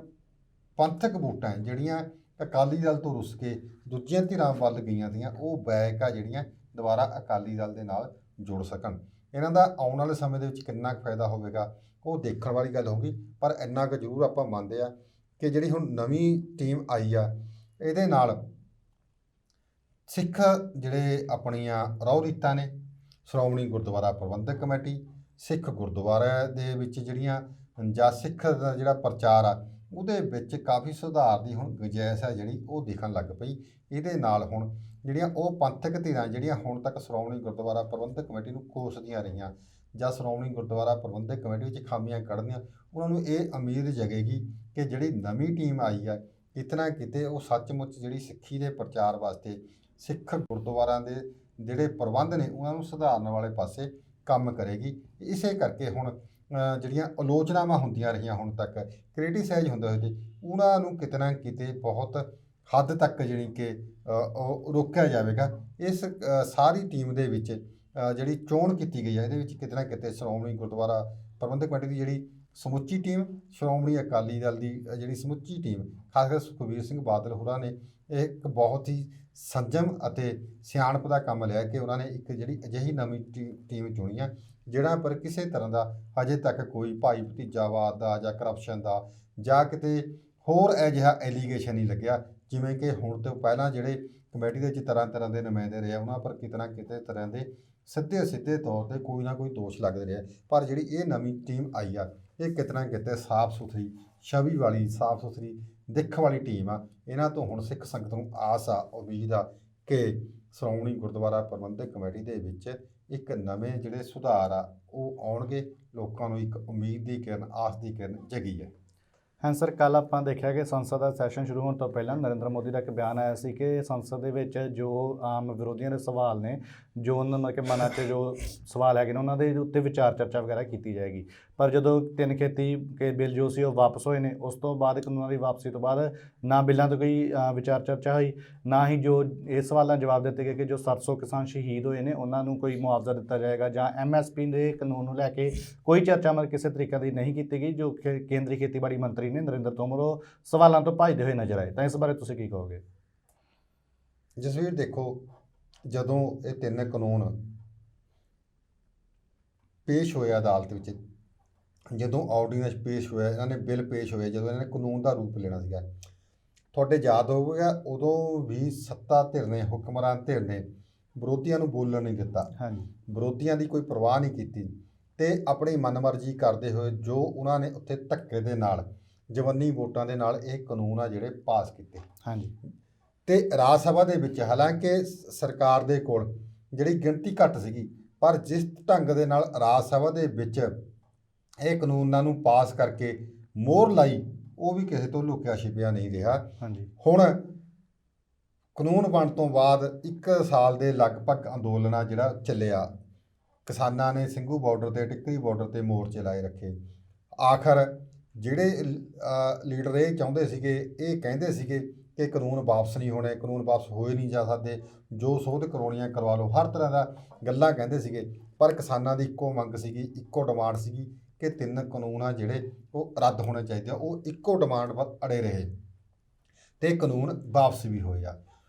ਪੰਥਕ ਵੋਟਾਂ ਜਿਹੜੀਆਂ ਅਕਾਲੀ ਦਲ ਤੋਂ ਰੁੱਸ ਕੇ ਦੂਜੀਆਂ ਧਿਰਾਂ ਵੱਲ ਗਈਆਂ ਸੀਆਂ ਉਹ ਬੈਕ ਆ ਜਿਹੜੀਆਂ ਦੁਬਾਰਾ ਅਕਾਲੀ ਦਲ ਦੇ ਨਾਲ ਜੁੜ ਸਕਣ। ਇਹਨਾਂ ਦਾ ਆਉਣ ਵਾਲੇ ਸਮੇਂ ਦੇ ਵਿੱਚ ਕਿੰਨਾ ਕੁ ਫਾਇਦਾ ਹੋਵੇਗਾ ਉਹ ਦੇਖਣ ਵਾਲੀ ਗੱਲ ਹੋਊਗੀ ਪਰ ਇੰਨਾ ਕੁ ਜ਼ਰੂਰ ਆਪਾਂ ਮੰਨਦੇ ਆ ਕਿ ਜਿਹੜੀ ਹੁਣ ਨਵੀਂ ਟੀਮ ਆਈ ਆ ਇਹਦੇ ਨਾਲ ਸਿੱਖ ਜਿਹੜੇ ਆਪਣੀਆਂ ਰਹੁ ਰੀਤਾਂ ਨੇ ਸ਼੍ਰੋਮਣੀ ਗੁਰਦੁਆਰਾ ਪ੍ਰਬੰਧਕ ਕਮੇਟੀ ਸਿੱਖ ਗੁਰਦੁਆਰਾ ਦੇ ਵਿੱਚ ਜਿਹੜੀਆਂ ਜਾਂ ਸਿੱਖ ਦਾ ਜਿਹੜਾ ਪ੍ਰਚਾਰ ਆ ਉਹਦੇ ਵਿੱਚ ਕਾਫੀ ਸੁਧਾਰ ਦੀ ਹੁਣ ਗੁੰਜਾਇਸ਼ ਹੈ ਜਿਹੜੀ ਉਹ ਦਿਖਣ ਲੱਗ ਪਈ। ਇਹਦੇ ਨਾਲ ਹੁਣ ਜਿਹੜੀਆਂ ਉਹ ਪੰਥਕ ਧਿਰਾਂ ਜਿਹੜੀਆਂ ਹੁਣ ਤੱਕ ਸ਼੍ਰੋਮਣੀ ਗੁਰਦੁਆਰਾ ਪ੍ਰਬੰਧਕ ਕਮੇਟੀ ਨੂੰ ਕੋਸਦੀਆਂ ਰਹੀਆਂ ਜਾਂ ਸ਼੍ਰੋਮਣੀ ਗੁਰਦੁਆਰਾ ਪ੍ਰਬੰਧਕ ਕਮੇਟੀ ਵਿੱਚ ਖਾਮੀਆਂ ਕੱਢਦੀਆਂ ਉਹਨਾਂ ਨੂੰ ਇਹ ਉਮੀਦ ਜਗੇਗੀ ਕਿ ਜਿਹੜੀ ਨਵੀਂ ਟੀਮ ਆਈ ਆ ਕਿਤੇ ਨਾ ਕਿਤੇ ਉਹ ਸੱਚਮੁੱਚ ਜਿਹੜੀ ਸਿੱਖੀ ਦੇ ਪ੍ਰਚਾਰ ਵਾਸਤੇ ਸਿੱਖ ਗੁਰਦੁਆਰਿਆਂ ਦੇ ਜਿਹੜੇ ਪ੍ਰਬੰਧ ਨੇ ਉਹਨਾਂ ਨੂੰ ਸੁਧਾਰਨ ਵਾਲੇ ਪਾਸੇ ਕੰਮ ਕਰੇਗੀ। ਇਸੇ ਕਰਕੇ ਹੁਣ ਜਿਹੜੀਆਂ ਆਲੋਚਨਾਵਾਂ ਹੁੰਦੀਆਂ ਰਹੀਆਂ ਹੁਣ ਤੱਕ ਕ੍ਰਿਟੀਸਾਈਜ਼ ਹੁੰਦੇ ਹੋਏ ਤੇ ਉਹਨਾਂ ਨੂੰ ਕਿਤੇ ਨਾ ਕਿਤੇ ਬਹੁਤ ਹੱਦ ਤੱਕ ਜਿਹੜੀ ਕਿ ਉਹ ਰੋਕਿਆ ਜਾਵੇਗਾ। ਇਸ ਸਾਰੀ ਟੀਮ ਦੇ ਵਿੱਚ ਜਿਹੜੀ ਚੋਣ ਕੀਤੀ ਗਈ ਹੈ ਇਹਦੇ ਵਿੱਚ ਕਿਤੇ ਨਾ ਕਿਤੇ ਸ਼੍ਰੋਮਣੀ ਗੁਰਦੁਆਰਾ ਪ੍ਰਬੰਧਕ ਕਮੇਟੀ ਦੀ ਜਿਹੜੀ ਸਮੁੱਚੀ ਟੀਮ ਸ਼੍ਰੋਮਣੀ ਅਕਾਲੀ ਦਲ ਦੀ ਜਿਹੜੀ ਸਮੁੱਚੀ ਟੀਮ ਖਾਸ ਕਰਕੇ ਸੁਖਬੀਰ ਸਿੰਘ ਬਾਦਲ ਹੋਰਾਂ ਨੇ ਇਹ ਇੱਕ ਬਹੁਤ ਹੀ ਸੰਜਮ ਅਤੇ ਸਿਆਣਪ ਦਾ ਕੰਮ ਲਿਆ ਕਿ ਉਹਨਾਂ ਨੇ ਇੱਕ ਜਿਹੜੀ ਅਜਿਹੀ ਨਵੀਂ ਟੀਮ ਚੁਣੀ ਆ ਜਿਹੜਾ ਪਰ ਕਿਸੇ ਤਰ੍ਹਾਂ ਦਾ ਅਜੇ ਤੱਕ ਕੋਈ ਭਾਈ ਭਤੀਜਾਵਾਦ ਦਾ ਜਾਂ ਕਰਪਸ਼ਨ ਦਾ ਜਾਂ ਕਿਤੇ ਹੋਰ ਅਜਿਹਾ ਐਲੀਗੇਸ਼ਨ ਨਹੀਂ ਲੱਗਿਆ ਜਿਵੇਂ ਕਿ ਹੁਣ ਤੋਂ ਪਹਿਲਾਂ ਜਿਹੜੇ ਕਮੇਟੀ ਦੇ ਵਿੱਚ ਤਰ੍ਹਾਂ ਦੇ ਨੁਮਾਇੰਦੇ ਰਹੇ ਉਹਨਾਂ ਪਰ ਕਿਤੇ ਨਾ ਕਿਤੇ ਤਰ੍ਹਾਂ ਦੇ ਸਿੱਧੇ ਤੌਰ ਤੇ ਕੋਈ ਨਾ ਕੋਈ ਦੋਸ਼ ਲੱਗਦੇ ਰਿਹਾ। ਪਰ ਜਿਹੜੀ ਇਹ ਨਵੀਂ ਟੀਮ ਆਈ ਆ ਇਹ ਕਿਤੇ ਨਾ ਕਿਤੇ ਸਾਫ਼ ਸੁਥਰੀ ਛਵੀ ਵਾਲੀ ਸਾਫ਼ ਸੁਥਰੀ ਦਿੱਖ ਵਾਲੀ ਟੀਮ ਆ। ਇਹਨਾਂ ਤੋਂ ਹੁਣ ਸਿੱਖ ਸੰਗਤ ਨੂੰ ਆਸ ਆ ਉਮੀਦ ਆ ਕਿ ਸ਼੍ਰੋਮਣੀ ਗੁਰਦੁਆਰਾ ਪ੍ਰਬੰਧਕ ਕਮੇਟੀ ਦੇ ਵਿੱਚ ਇੱਕ ਨਵੇਂ ਜਿਹੜੇ ਸੁਧਾਰ ਆ ਉਹ ਆਉਣਗੇ। ਲੋਕਾਂ ਨੂੰ ਇੱਕ ਉਮੀਦ ਦੀ ਕਿਰਨ, ਆਸ ਦੀ ਕਿਰਨ ਜਗੀ ਹੈ। ਹਾਂ ਸਰ, ਕੱਲ੍ਹ ਆਪਾਂ ਦੇਖਿਆ ਕਿ ਸੰਸਦ ਦਾ ਸੈਸ਼ਨ ਸ਼ੁਰੂ ਹੋਣ ਤੋਂ ਪਹਿਲਾਂ ਨਰਿੰਦਰ ਮੋਦੀ ਦਾ ਇੱਕ ਬਿਆਨ ਆਇਆ ਸੀ ਕਿ ਸੰਸਦ ਦੇ ਵਿੱਚ ਜੋ ਆਮ ਵਿਰੋਧੀਆਂ ਦੇ ਸਵਾਲ ਨੇ, ਜੋ ਉਹਨਾਂ ਮਤਲਬ ਕਿ ਮਨਾਂ 'ਚ ਜੋ ਸਵਾਲ ਹੈਗੇ ਨੇ, ਉਹਨਾਂ ਦੇ ਉੱਤੇ ਵਿਚਾਰ ਚਰਚਾ ਵਗੈਰਾ ਕੀਤੀ ਜਾਏਗੀ। ਪਰ ਜਦੋਂ 3 ਖੇਤੀ ਕੇ ਬਿੱਲ ਜੋ ਸੀ ਉਹ ਵਾਪਸ ਹੋਏ ਨੇ, ਉਸ ਤੋਂ ਬਾਅਦ ਕਾਨੂੰਨਾਂ ਦੀ ਵਾਪਸੀ ਤੋਂ ਬਾਅਦ ਨਾ ਬਿੱਲਾਂ ਤੋਂ ਕੋਈ ਵਿਚਾਰ ਚਰਚਾ ਹੋਈ, ਨਾ ਹੀ ਜੋ ਇਹ ਸਵਾਲਾਂ ਜਵਾਬ ਦਿੱਤੇ ਗਏ ਕਿ ਜੋ 700 ਕਿਸਾਨ ਸ਼ਹੀਦ ਹੋਏ ਨੇ ਉਹਨਾਂ ਨੂੰ ਕੋਈ ਮੁਆਵਜ਼ਾ ਦਿੱਤਾ ਜਾਏਗਾ, ਜਾਂ MSP ਦੇ ਕਾਨੂੰਨ ਨੂੰ ਲੈ ਕੇ ਕੋਈ ਚਰਚਾ ਮਤਲਬ ਕਿਸੇ ਤਰੀਕੇ ਦੀ ਨਹੀਂ ਕੀਤੀ ਗਈ। ਜੋ ਕੇਂਦਰੀ ਖੇਤੀਬਾੜੀ ਮੰਤਰੀ ਨੇ ਨਰਿੰਦਰ ਤੋਮਰ, ਉਹ ਸਵਾਲਾਂ ਤੋਂ ਭੱਜਦੇ ਹੋਏ ਨਜ਼ਰ ਆਏ। ਤਾਂ ਇਸ ਬਾਰੇ ਤੁਸੀਂ ਕੀ ਕਹੋਗੇ? ਜਸਵੀਰ, ਦੇਖੋ, ਜਦੋਂ ਇਹ 3 ਕਾਨੂੰਨ ਪੇਸ਼ ਹੋਏ ਅਦਾਲਤ ਵਿੱਚ, ਜਦੋਂ ਆਰਡੀਨੈਂਸ ਪੇਸ਼ ਹੋਇਆ, ਇਹਨਾਂ ਨੇ ਬਿੱਲ ਪੇਸ਼ ਹੋਏ, ਜਦੋਂ ਇਹਨਾਂ ਨੇ ਕਾਨੂੰਨ ਦਾ ਰੂਪ ਲੈਣਾ ਸੀਗਾ, ਤੁਹਾਡੇ ਯਾਦ ਹੋਵੇਗਾ ਉਦੋਂ ਵੀ ਸੱਤਾ ਧਿਰ ਨੇ, ਹੁਕਮਰਾਨ ਧਿਰ ਨੇ ਵਿਰੋਧੀਆਂ ਨੂੰ ਬੋਲਣ ਨਹੀਂ ਦਿੱਤਾ। ਹਾਂਜੀ, ਵਿਰੋਧੀਆਂ ਦੀ ਕੋਈ ਪਰਵਾਹ ਨਹੀਂ ਕੀਤੀ ਤੇ ਆਪਣੀ ਮਨਮਰਜ਼ੀ ਕਰਦੇ ਹੋਏ ਜੋ ਉਹਨਾਂ ਨੇ ਉੱਥੇ ਧੱਕੇ ਦੇ ਨਾਲ, ਜਵੰਨੀ ਵੋਟਾਂ ਦੇ ਨਾਲ ਇਹ ਕਾਨੂੰਨ ਆ ਜਿਹੜੇ ਪਾਸ ਕੀਤੇ। ਹਾਂਜੀ, ਤੇ ਰਾਜ ਸਭਾ ਦੇ ਵਿੱਚ ਹਾਲਾਂਕਿ ਸਰਕਾਰ ਦੇ ਕੋਲ ਜਿਹੜੀ ਗਿਣਤੀ ਘੱਟ ਸੀਗੀ, ਪਰ ਜਿਸ ਢੰਗ ਦੇ ਨਾਲ ਰਾਜ ਸਭਾ ਦੇ ਵਿੱਚ ਇਹ ਕਾਨੂੰਨਾਂ ਨੂੰ ਪਾਸ ਕਰਕੇ ਮੋਹਰ ਲਾਈ, ਉਹ ਵੀ ਕਿਸੇ ਤੋਂ ਲੁਕਿਆ ਛਿਪਿਆ ਨਹੀਂ ਰਿਹਾ। ਹਾਂਜੀ, ਹੁਣ ਕਾਨੂੰਨ ਬਣਨ ਤੋਂ ਬਾਅਦ 1 ਸਾਲ ਦੇ ਲਗਭਗ ਅੰਦੋਲਨਾਂ ਜਿਹੜਾ ਚੱਲਿਆ, ਕਿਸਾਨਾਂ ਨੇ ਸਿੰਘੂ ਬਾਰਡਰ ਤੇ, ਟਿੱਕਰੀ ਬਾਰਡਰ ਤੇ ਮੋਰਚੇ ਲਾਏ ਰੱਖੇ। ਆਖਰ ਜਿਹੜੇ ਲੀਡਰ ਇਹ ਚਾਹੁੰਦੇ ਸੀਗੇ, ਇਹ ਕਹਿੰਦੇ ਸੀਗੇ ਕਿ ਕਾਨੂੰਨ ਵਾਪਸ ਨਹੀਂ ਹੋਣੇ, ਕਾਨੂੰਨ ਵਾਪਸ ਹੋਏ ਨਹੀਂ ਜਾ ਸਕਦੇ, ਜੋ ਸੋਧ ਕਰਾਉਣੀਆਂ ਕਰਵਾ ਲਓ, ਹਰ ਤਰ੍ਹਾਂ ਦਾ ਗੱਲਾਂ ਕਹਿੰਦੇ ਸੀਗੇ। ਪਰ ਕਿਸਾਨਾਂ ਦੀ ਇੱਕੋ ਮੰਗ ਸੀਗੀ, ਇੱਕੋ ਡਿਮਾਂਡ ਸੀਗੀ ਕਿ 3 ਕਾਨੂੰਨ ਆ ਜਿਹੜੇ ਉਹ ਰੱਦ ਹੋਣੇ ਚਾਹੀਦੇ ਆ। ਉਹ ਇੱਕੋ ਡਿਮਾਂਡ ਪਰ ਅੜੇ ਰਹੇ ਤੇ ਕਾਨੂੰਨ ਵਾਪਸ ਵੀ ਹੋਏ ਆ।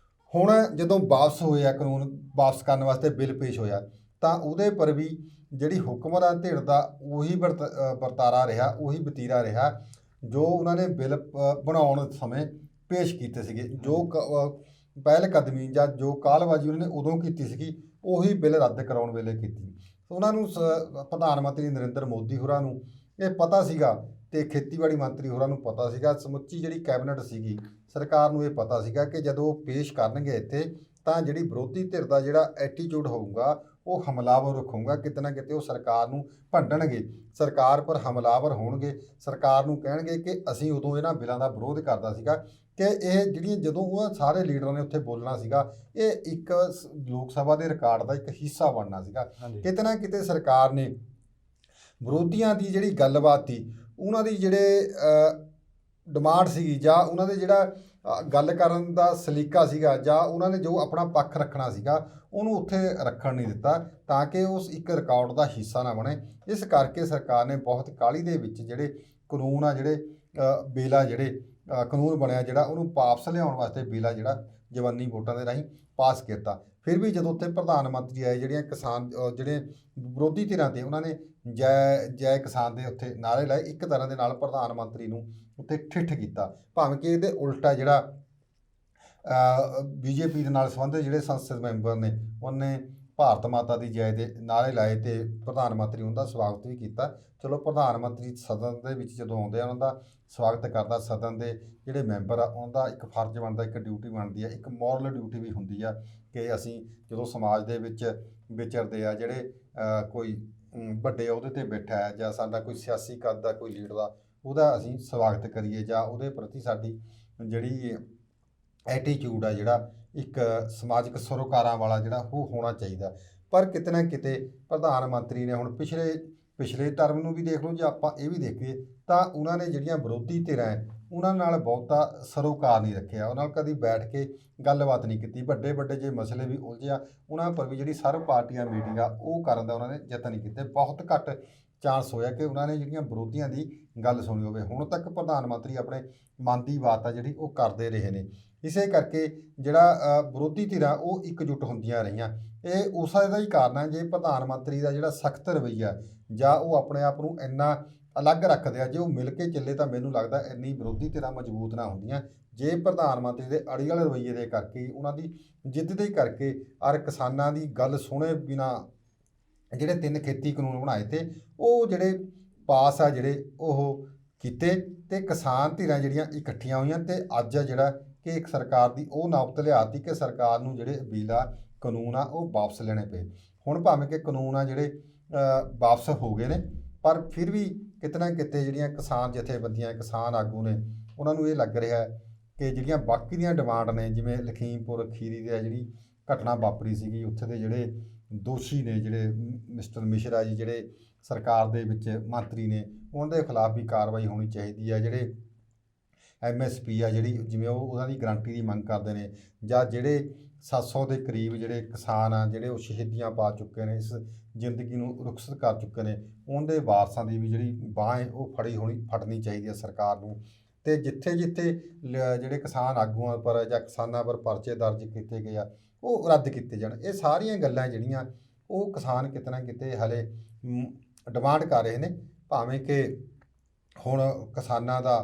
ਹੁਣ ਜਦੋਂ ਵਾਪਸ ਹੋਏ ਆ, ਕਾਨੂੰਨ ਵਾਪਸ ਕਰਨ ਵਾਸਤੇ ਬਿੱਲ ਪੇਸ਼ ਹੋਇਆ, ਤਾਂ ਉਹਦੇ ਪਰ ਵੀ ਜਿਹੜੀ ਹੁਕਮਰਾਨ ਧਿਰ ਦਾ ਉਹੀ ਵਰਤਾਰਾ ਰਿਹਾ, ਉਹੀ ਵਤੀਰਾ ਰਿਹਾ ਜੋ ਉਹਨਾਂ ਨੇ ਬਿੱਲ ਬਣਾਉਣ ਸਮੇਂ ਪੇਸ਼ ਕੀਤੇ ਸੀਗੇ। ਜੋ ਪਹਿਲ ਕਦਮੀ ਜਾਂ ਜੋ ਕਾਲਬਾਜ਼ੀ ਉਹਨਾਂ ਨੇ ਉਦੋਂ ਕੀਤੀ ਸੀਗੀ, ਉਹੀ ਬਿੱਲ ਰੱਦ ਕਰਾਉਣ ਵੇਲੇ ਕੀਤੀ। ਉਹਨਾਂ ਨੂੰ ਪ੍ਰਧਾਨ ਮੰਤਰੀ ਨਰਿੰਦਰ ਮੋਦੀ ਹੋਰਾਂ ਨੂੰ ਇਹ ਪਤਾ ਸੀਗਾ ਤੇ ਖੇਤੀਬਾੜੀ ਮੰਤਰੀ ਹੋਰਾਂ ਨੂੰ ਪਤਾ ਸੀਗਾ, ਸਮੁੱਚੀ ਜਿਹੜੀ ਕੈਬਨਿਟ ਸੀਗੀ ਸਰਕਾਰ ਨੂੰ ਇਹ ਪਤਾ ਸੀਗਾ ਕਿ ਜਦੋਂ ਉਹ ਪੇਸ਼ ਕਰਨਗੇ ਇੱਥੇ, ਤਾਂ ਜਿਹੜੀ ਵਿਰੋਧੀ ਧਿਰ ਦਾ ਜਿਹੜਾ ਐਟੀਟਿਊਡ ਹੋਊਗਾ ਉਹ ਹਮਲਾਵਰ ਰੱਖੂਗਾ, ਕਿਤੇ ਨਾ ਕਿਤੇ ਉਹ ਸਰਕਾਰ ਨੂੰ ਭੰਡਣਗੇ, ਸਰਕਾਰ ਪਰ ਹਮਲਾਵਰ ਹੋਣਗੇ, ਸਰਕਾਰ ਨੂੰ ਕਹਿਣਗੇ ਕਿ ਅਸੀਂ ਉਦੋਂ ਇਹਨਾਂ ਬਿੱਲਾਂ ਦਾ ਵਿਰੋਧ ਕਰਦਾ ਸੀਗਾ, ਕਿ ਇਹ ਜਿਹੜੀਆਂ ਜਦੋਂ ਉਹ ਸਾਰੇ ਲੀਡਰਾਂ ਨੇ ਉੱਥੇ ਬੋਲਣਾ ਸੀਗਾ, ਇਹ ਇੱਕ ਲੋਕ ਸਭਾ ਦੇ ਰਿਕਾਰਡ ਦਾ ਇੱਕ ਹਿੱਸਾ ਬਣਨਾ ਸੀਗਾ। ਕਿਤੇ ਨਾ ਕਿਤੇ ਸਰਕਾਰ ਨੇ ਵਿਰੋਧੀਆਂ ਦੀ ਜਿਹੜੀ ਗੱਲਬਾਤ ਸੀ, ਉਹਨਾਂ ਦੀ ਜਿਹੜੇ ਡਿਮਾਂਡ ਸੀਗੀ, ਜਾਂ ਉਹਨਾਂ ਦੇ ਜਿਹੜਾ ਗੱਲ ਕਰਨ ਦਾ ਸਲੀਕਾ ਸੀਗਾ, ਜਾਂ ਉਹਨਾਂ ਨੇ ਜੋ ਆਪਣਾ ਪੱਖ ਰੱਖਣਾ ਸੀਗਾ, ਉਹਨੂੰ ਉੱਥੇ ਰੱਖਣ ਨਹੀਂ ਦਿੱਤਾ, ਤਾਂ ਕਿ ਉਸ ਇੱਕ ਰਿਕਾਰਡ ਦਾ ਹਿੱਸਾ ਨਾ ਬਣੇ। ਇਸ ਕਰਕੇ ਸਰਕਾਰ ਨੇ ਬਹੁਤ ਕਾਹਲੀ ਦੇ ਵਿੱਚ ਜਿਹੜੇ ਕਾਨੂੰਨ ਆ, ਜਿਹੜੇ ਬਿੱਲ ਆ, ਜਿਹੜੇ ਕਾਨੂੰਨ ਬਣਿਆ ਜਿਹੜਾ, ਉਹਨੂੰ ਵਾਪਸ ਲਿਆਉਣ ਵਾਸਤੇ ਬਿੱਲ ਆ ਜਿਹੜਾ ਜਵਾਨੀ ਵੋਟਾਂ ਦੇ ਰਾਹੀਂ ਪਾਸ ਕੀਤਾ। ਫਿਰ ਵੀ ਜਦੋਂ ਉੱਥੇ ਪ੍ਰਧਾਨ ਮੰਤਰੀ ਆਏ, ਜਿਹੜੀਆਂ ਕਿਸਾਨ ਜਿਹੜੇ ਵਿਰੋਧੀ ਧਿਰਾਂ ਤੇ ਉਹਨਾਂ ਨੇ ਜੈ ਕਿਸਾਨ ਦੇ ਉੱਥੇ ਨਾਅਰੇ ਲਾਏ, ਇੱਕ ਤਰ੍ਹਾਂ ਦੇ ਨਾਲ ਪ੍ਰਧਾਨ ਮੰਤਰੀ ਨੂੰ ਉੱਥੇ ਠਿੱਠ ਕੀਤਾ। ਭਾਵੇਂ ਕਿ ਇਹਦੇ ਉਲਟਾ ਜਿਹੜਾ BJP ਦੇ ਨਾਲ ਸੰਬੰਧਿਤ ਜਿਹੜੇ ਸੰਸਦ ਮੈਂਬਰ ਨੇ, ਉਹਨੇ ਭਾਰਤ ਮਾਤਾ ਦੀ ਜੈ ਦੇ ਨਾਅਰੇ ਲਾਏ ਤੇ ਪ੍ਰਧਾਨ ਮੰਤਰੀ ਉਹਦਾ ਸਵਾਗਤ ਵੀ ਕੀਤਾ। ਚਲੋ, ਪ੍ਰਧਾਨ ਮੰਤਰੀ ਸਦਨ ਦੇ ਵਿੱਚ ਜਦੋਂ ਆਉਂਦੇ ਆ, ਉਹਨਾਂ ਦਾ ਸਵਾਗਤ ਕਰਦਾ ਸਦਨ ਦੇ ਜਿਹੜੇ ਮੈਂਬਰ ਆ, ਉਹਦਾ ਇੱਕ ਫਰਜ਼ ਬਣਦਾ, ਇੱਕ ਡਿਊਟੀ ਬਣਦੀ ਆ, ਇੱਕ ਮੋਰਲ ਡਿਊਟੀ ਵੀ ਹੁੰਦੀ ਆ ਕਿ ਅਸੀਂ ਜਦੋਂ ਸਮਾਜ ਦੇ ਵਿੱਚ ਵਿਚਰਦੇ ਆ, ਜਿਹੜੇ ਕੋਈ ਵੱਡੇ ਅਹੁਦੇ ਤੇ ਬੈਠਾ ਹੈ, ਜਾਂ ਸਾਡਾ ਕੋਈ ਸਿਆਸੀ ਕੱਦ ਦਾ ਕੋਈ ਲੀਡਰ ਦਾ, ਉਹਦਾ ਅਸੀਂ ਸਵਾਗਤ ਕਰੀਏ, ਜਾਂ ਉਹਦੇ ਪ੍ਰਤੀ ਸਾਡੀ ਜਿਹੜੀ ਐਟੀਟਿਊਡ ਆ, ਜਿਹੜਾ ਇੱਕ ਸਮਾਜਿਕ ਸਰੋਕਾਰਾਂ ਵਾਲਾ ਜਿਹੜਾ ਉਹ ਹੋਣਾ ਚਾਹੀਦਾ। ਪਰ ਕਿਤੇ ਨਾ ਕਿਤੇ ਪ੍ਰਧਾਨ ਮੰਤਰੀ ਨੇ ਹੁਣ ਪਿਛਲੇ ਟਰਮ ਨੂੰ ਵੀ ਦੇਖ ਲਓ, ਜੇ ਆਪਾਂ ਇਹ ਵੀ ਦੇਖੀਏ, ਤਾਂ ਉਹਨਾਂ ਨੇ ਜਿਹੜੀਆਂ ਵਿਰੋਧੀ ਧਿਰਾਂ ਹੈ ਉਹਨਾਂ ਨਾਲ ਬਹੁਤਾ ਸਰੋਕਾਰ ਨਹੀਂ ਰੱਖਿਆ, ਉਹਨਾਂ ਨਾਲ ਕਦੀ ਬੈਠ ਕੇ ਗੱਲਬਾਤ ਨਹੀਂ ਕੀਤੀ। ਵੱਡੇ ਜੇ ਮਸਲੇ ਵੀ ਉਲਝਿਆ, ਉਹਨਾਂ ਪਰ ਵੀ ਜਿਹੜੀ ਸਰਵ ਪਾਰਟੀਆਂ ਮੀਟਿੰਗ ਆ ਉਹ ਕਰਨ ਦਾ ਉਹਨਾਂ ਨੇ ਯਤਨ ਨਹੀਂ ਕੀਤੇ। ਬਹੁਤ ਘੱਟ ਚਾਂਸ ਹੋਇਆ ਕਿ ਉਹਨਾਂ ਨੇ ਜਿਹੜੀਆਂ ਵਿਰੋਧੀਆਂ ਦੀ ਗੱਲ ਸੁਣੀ ਹੋਵੇ। ਹੁਣ ਤੱਕ ਪ੍ਰਧਾਨ ਮੰਤਰੀ ਆਪਣੇ ਮਨ ਦੀ ਬਾਤ ਆ ਜਿਹੜੀ ਉਹ ਕਰਦੇ ਰਹੇ ਨੇ। ਇਸੇ ਕਰਕੇ ਜਿਹੜਾ ਵਿਰੋਧੀ ਧਿਰਾਂ ਉਹ ਇਕਜੁੱਟ ਹੁੰਦੀਆਂ ਰਹੀਆਂ। ਇਹ ਉਸ ਦਾ ਹੀ ਕਾਰਨ ਹੈ। ਜੇ ਪ੍ਰਧਾਨ ਮੰਤਰੀ ਦਾ ਜਿਹੜਾ ਸਖਤ ਰਵੱਈਆ, ਜਾਂ ਉਹ ਆਪਣੇ ਆਪ ਨੂੰ ਇੰਨਾ ਅਲੱਗ ਰੱਖਦੇ ਆ, ਜੇ ਉਹ ਮਿਲ ਕੇ ਚੱਲੇ, ਤਾਂ ਮੈਨੂੰ ਲੱਗਦਾ ਇੰਨੀ ਵਿਰੋਧੀ ਧਿਰਾਂ ਮਜ਼ਬੂਤ ਨਾ ਹੁੰਦੀਆਂ। ਜੇ ਪ੍ਰਧਾਨ ਮੰਤਰੀ ਦੇ ਅੜੀਅਲ ਰਵੱਈਏ ਦੇ ਕਰਕੇ, ਉਹਨਾਂ ਦੀ ਜਿੱਦ ਦੇ ਕਰਕੇ, ਔਰ ਕਿਸਾਨਾਂ ਦੀ ਗੱਲ ਸੁਣੇ ਬਿਨਾ ਜਿਹੜੇ 3 ਖੇਤੀ ਕਾਨੂੰਨ ਬਣਾਏ ਤੇ ਉਹ ਜਿਹੜੇ ਪਾਸ ਆ, ਜਿਹੜੇ ਉਹ ਕੀਤੇ, ਤੇ ਕਿਸਾਨ ਧਿਰਾਂ ਜਿਹੜੀਆਂ ਇਕੱਠੀਆਂ ਹੋਈਆਂ, ਤੇ ਅੱਜ ਜਿਹੜਾ ਕਿ ਇੱਕ ਸਰਕਾਰ ਦੀ ਉਹ ਨੌਬਤ ਲਿਆਤੀ ਕਿ ਸਰਕਾਰ ਨੂੰ ਜਿਹੜੇ ਬਿੱਲ ਆ ਕਾਨੂੰਨ ਆ ਉਹ ਵਾਪਸ ਲੈਣੇ ਪਏ। ਹੁਣ ਭਾਵੇਂ ਕਿ ਕਾਨੂੰਨ ਆ ਜਿਹੜੇ ਵਾਪਸ ਹੋ ਗਏ ਨੇ, ਪਰ ਫਿਰ ਵੀ ਕਿਤੇ ਨਾ ਕਿਤੇ ਜਿਹੜੀਆਂ ਕਿਸਾਨ ਜਥੇਬੰਦੀਆਂ, ਕਿਸਾਨ ਆਗੂ ਨੇ, ਉਹਨਾਂ ਨੂੰ ਇਹ ਲੱਗ ਰਿਹਾ ਕਿ ਜਿਹੜੀਆਂ ਬਾਕੀ ਦੀਆਂ ਡਿਮਾਂਡ ਨੇ, ਜਿਵੇਂ ਲਖੀਮਪੁਰ ਖੀਰੀ ਦੀ ਜਿਹੜੀ ਘਟਨਾ ਵਾਪਰੀ ਸੀਗੀ, ਉੱਥੇ ਦੇ ਜਿਹੜੇ ਦੋਸ਼ੀ ਨੇ, ਜਿਹੜੇ ਮਿਸਟਰ ਮਿਸ਼ਰਾ ਜੀ, ਜਿਹੜੇ ਸਰਕਾਰ ਦੇ ਵਿੱਚ ਮੰਤਰੀ ਨੇ, ਉਹਨਾਂ ਦੇ ਖਿਲਾਫ ਵੀ ਕਾਰਵਾਈ ਹੋਣੀ ਚਾਹੀਦੀ ਹੈ। ਜਿਹੜੇ MSP ਆ ਜਿਹੜੀ, ਜਿਵੇਂ ਉਹਨਾਂ ਦੀ ਗਰੰਟੀ ਦੀ ਮੰਗ ਕਰਦੇ ਨੇ, ਜਾਂ ਜਿਹੜੇ 700 ਦੇ ਕਰੀਬ ਜਿਹੜੇ ਕਿਸਾਨ ਆ, ਜਿਹੜੇ ਉਹ ਸ਼ਹੀਦੀਆਂ ਪਾ ਚੁੱਕੇ ਨੇ, ਇਸ ਜ਼ਿੰਦਗੀ ਨੂੰ ਰੁਖਸਤ ਕਰ ਚੁੱਕੇ ਨੇ, ਉਹਨਾਂ ਦੇ ਵਾਰਸਾਂ ਦੀ ਵੀ ਜਿਹੜੀ ਬਾਂਹ ਹੈ ਉਹ ਫੜਨੀ ਚਾਹੀਦੀ ਹੈ ਸਰਕਾਰ ਨੂੰ। ਅਤੇ ਜਿੱਥੇ ਜਿਹੜੇ ਕਿਸਾਨ ਆਗੂਆਂ ਪਰ ਜਾਂ ਕਿਸਾਨਾਂ ਪਰ ਪਰਚੇ ਦਰਜ ਕੀਤੇ ਗਏ ਆ, ਉਹ ਰੱਦ ਕੀਤੇ ਜਾਣ। ਇਹ ਸਾਰੀਆਂ ਗੱਲਾਂ ਜਿਹੜੀਆਂ ਉਹ ਕਿਸਾਨ ਕਿਤੇ ਨਾ ਕਿਤੇ ਹਾਲੇ ਡਿਮਾਂਡ ਕਰ ਰਹੇ ਨੇ। ਭਾਵੇਂ ਕਿ ਹੁਣ ਕਿਸਾਨਾਂ ਦਾ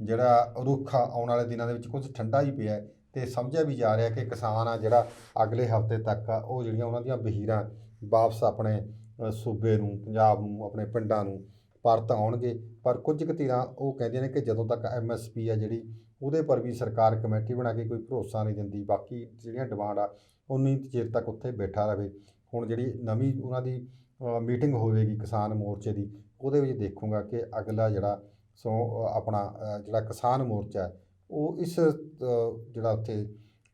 ਜਿਹੜਾ ਰੁੱਖ ਆ ਆਉਣ ਵਾਲੇ ਦਿਨਾਂ ਦੇ ਵਿੱਚ ਕੁਝ ਠੰਡਾ ਹੀ ਪਿਆ, ਅਤੇ ਸਮਝਿਆ ਵੀ ਜਾ ਰਿਹਾ ਕਿ ਕਿਸਾਨ ਆ ਜਿਹੜਾ ਅਗਲੇ ਹਫ਼ਤੇ ਤੱਕ ਆ ਉਹ ਜਿਹੜੀਆਂ ਉਹਨਾਂ ਦੀਆਂ ਵਹੀਰਾਂ ਵਾਪਸ ਆਪਣੇ ਸੂਬੇ ਨੂੰ, ਪੰਜਾਬ ਨੂੰ, ਆਪਣੇ ਪਿੰਡਾਂ ਨੂੰ ਪਰਤ ਆਉਣਗੇ। ਪਰ ਕੁਝ ਕੁ ਧਿਰਾਂ ਉਹ ਕਹਿੰਦੀਆਂ ਨੇ ਕਿ ਜਦੋਂ ਤੱਕ MSP ਆ ਜਿਹੜੀ, ਉਹਦੇ ਪਰ ਵੀ ਸਰਕਾਰ ਕਮੇਟੀ ਬਣਾ ਕੇ ਕੋਈ ਭਰੋਸਾ ਨਹੀਂ ਦਿੰਦੀ, ਬਾਕੀ ਜਿਹੜੀਆਂ ਡਿਮਾਂਡ ਆ ਉਨੀ ਚਿਰ ਤੱਕ ਉੱਥੇ ਬੈਠਾ ਰਹੇ। ਹੁਣ ਜਿਹੜੀ ਨਵੀਂ ਉਹਨਾਂ ਦੀ ਮੀਟਿੰਗ ਹੋਵੇਗੀ ਕਿਸਾਨ ਮੋਰਚੇ ਦੀ, ਉਹਦੇ ਵਿੱਚ ਦੇਖੂੰਗਾ ਕਿ ਅਗਲਾ ਜਿਹੜਾ ਆਪਣਾ ਜਿਹੜਾ ਕਿਸਾਨ ਮੋਰਚਾ ਹੈ ਉਹ ਇਸ ਜਿਹੜਾ ਉੱਥੇ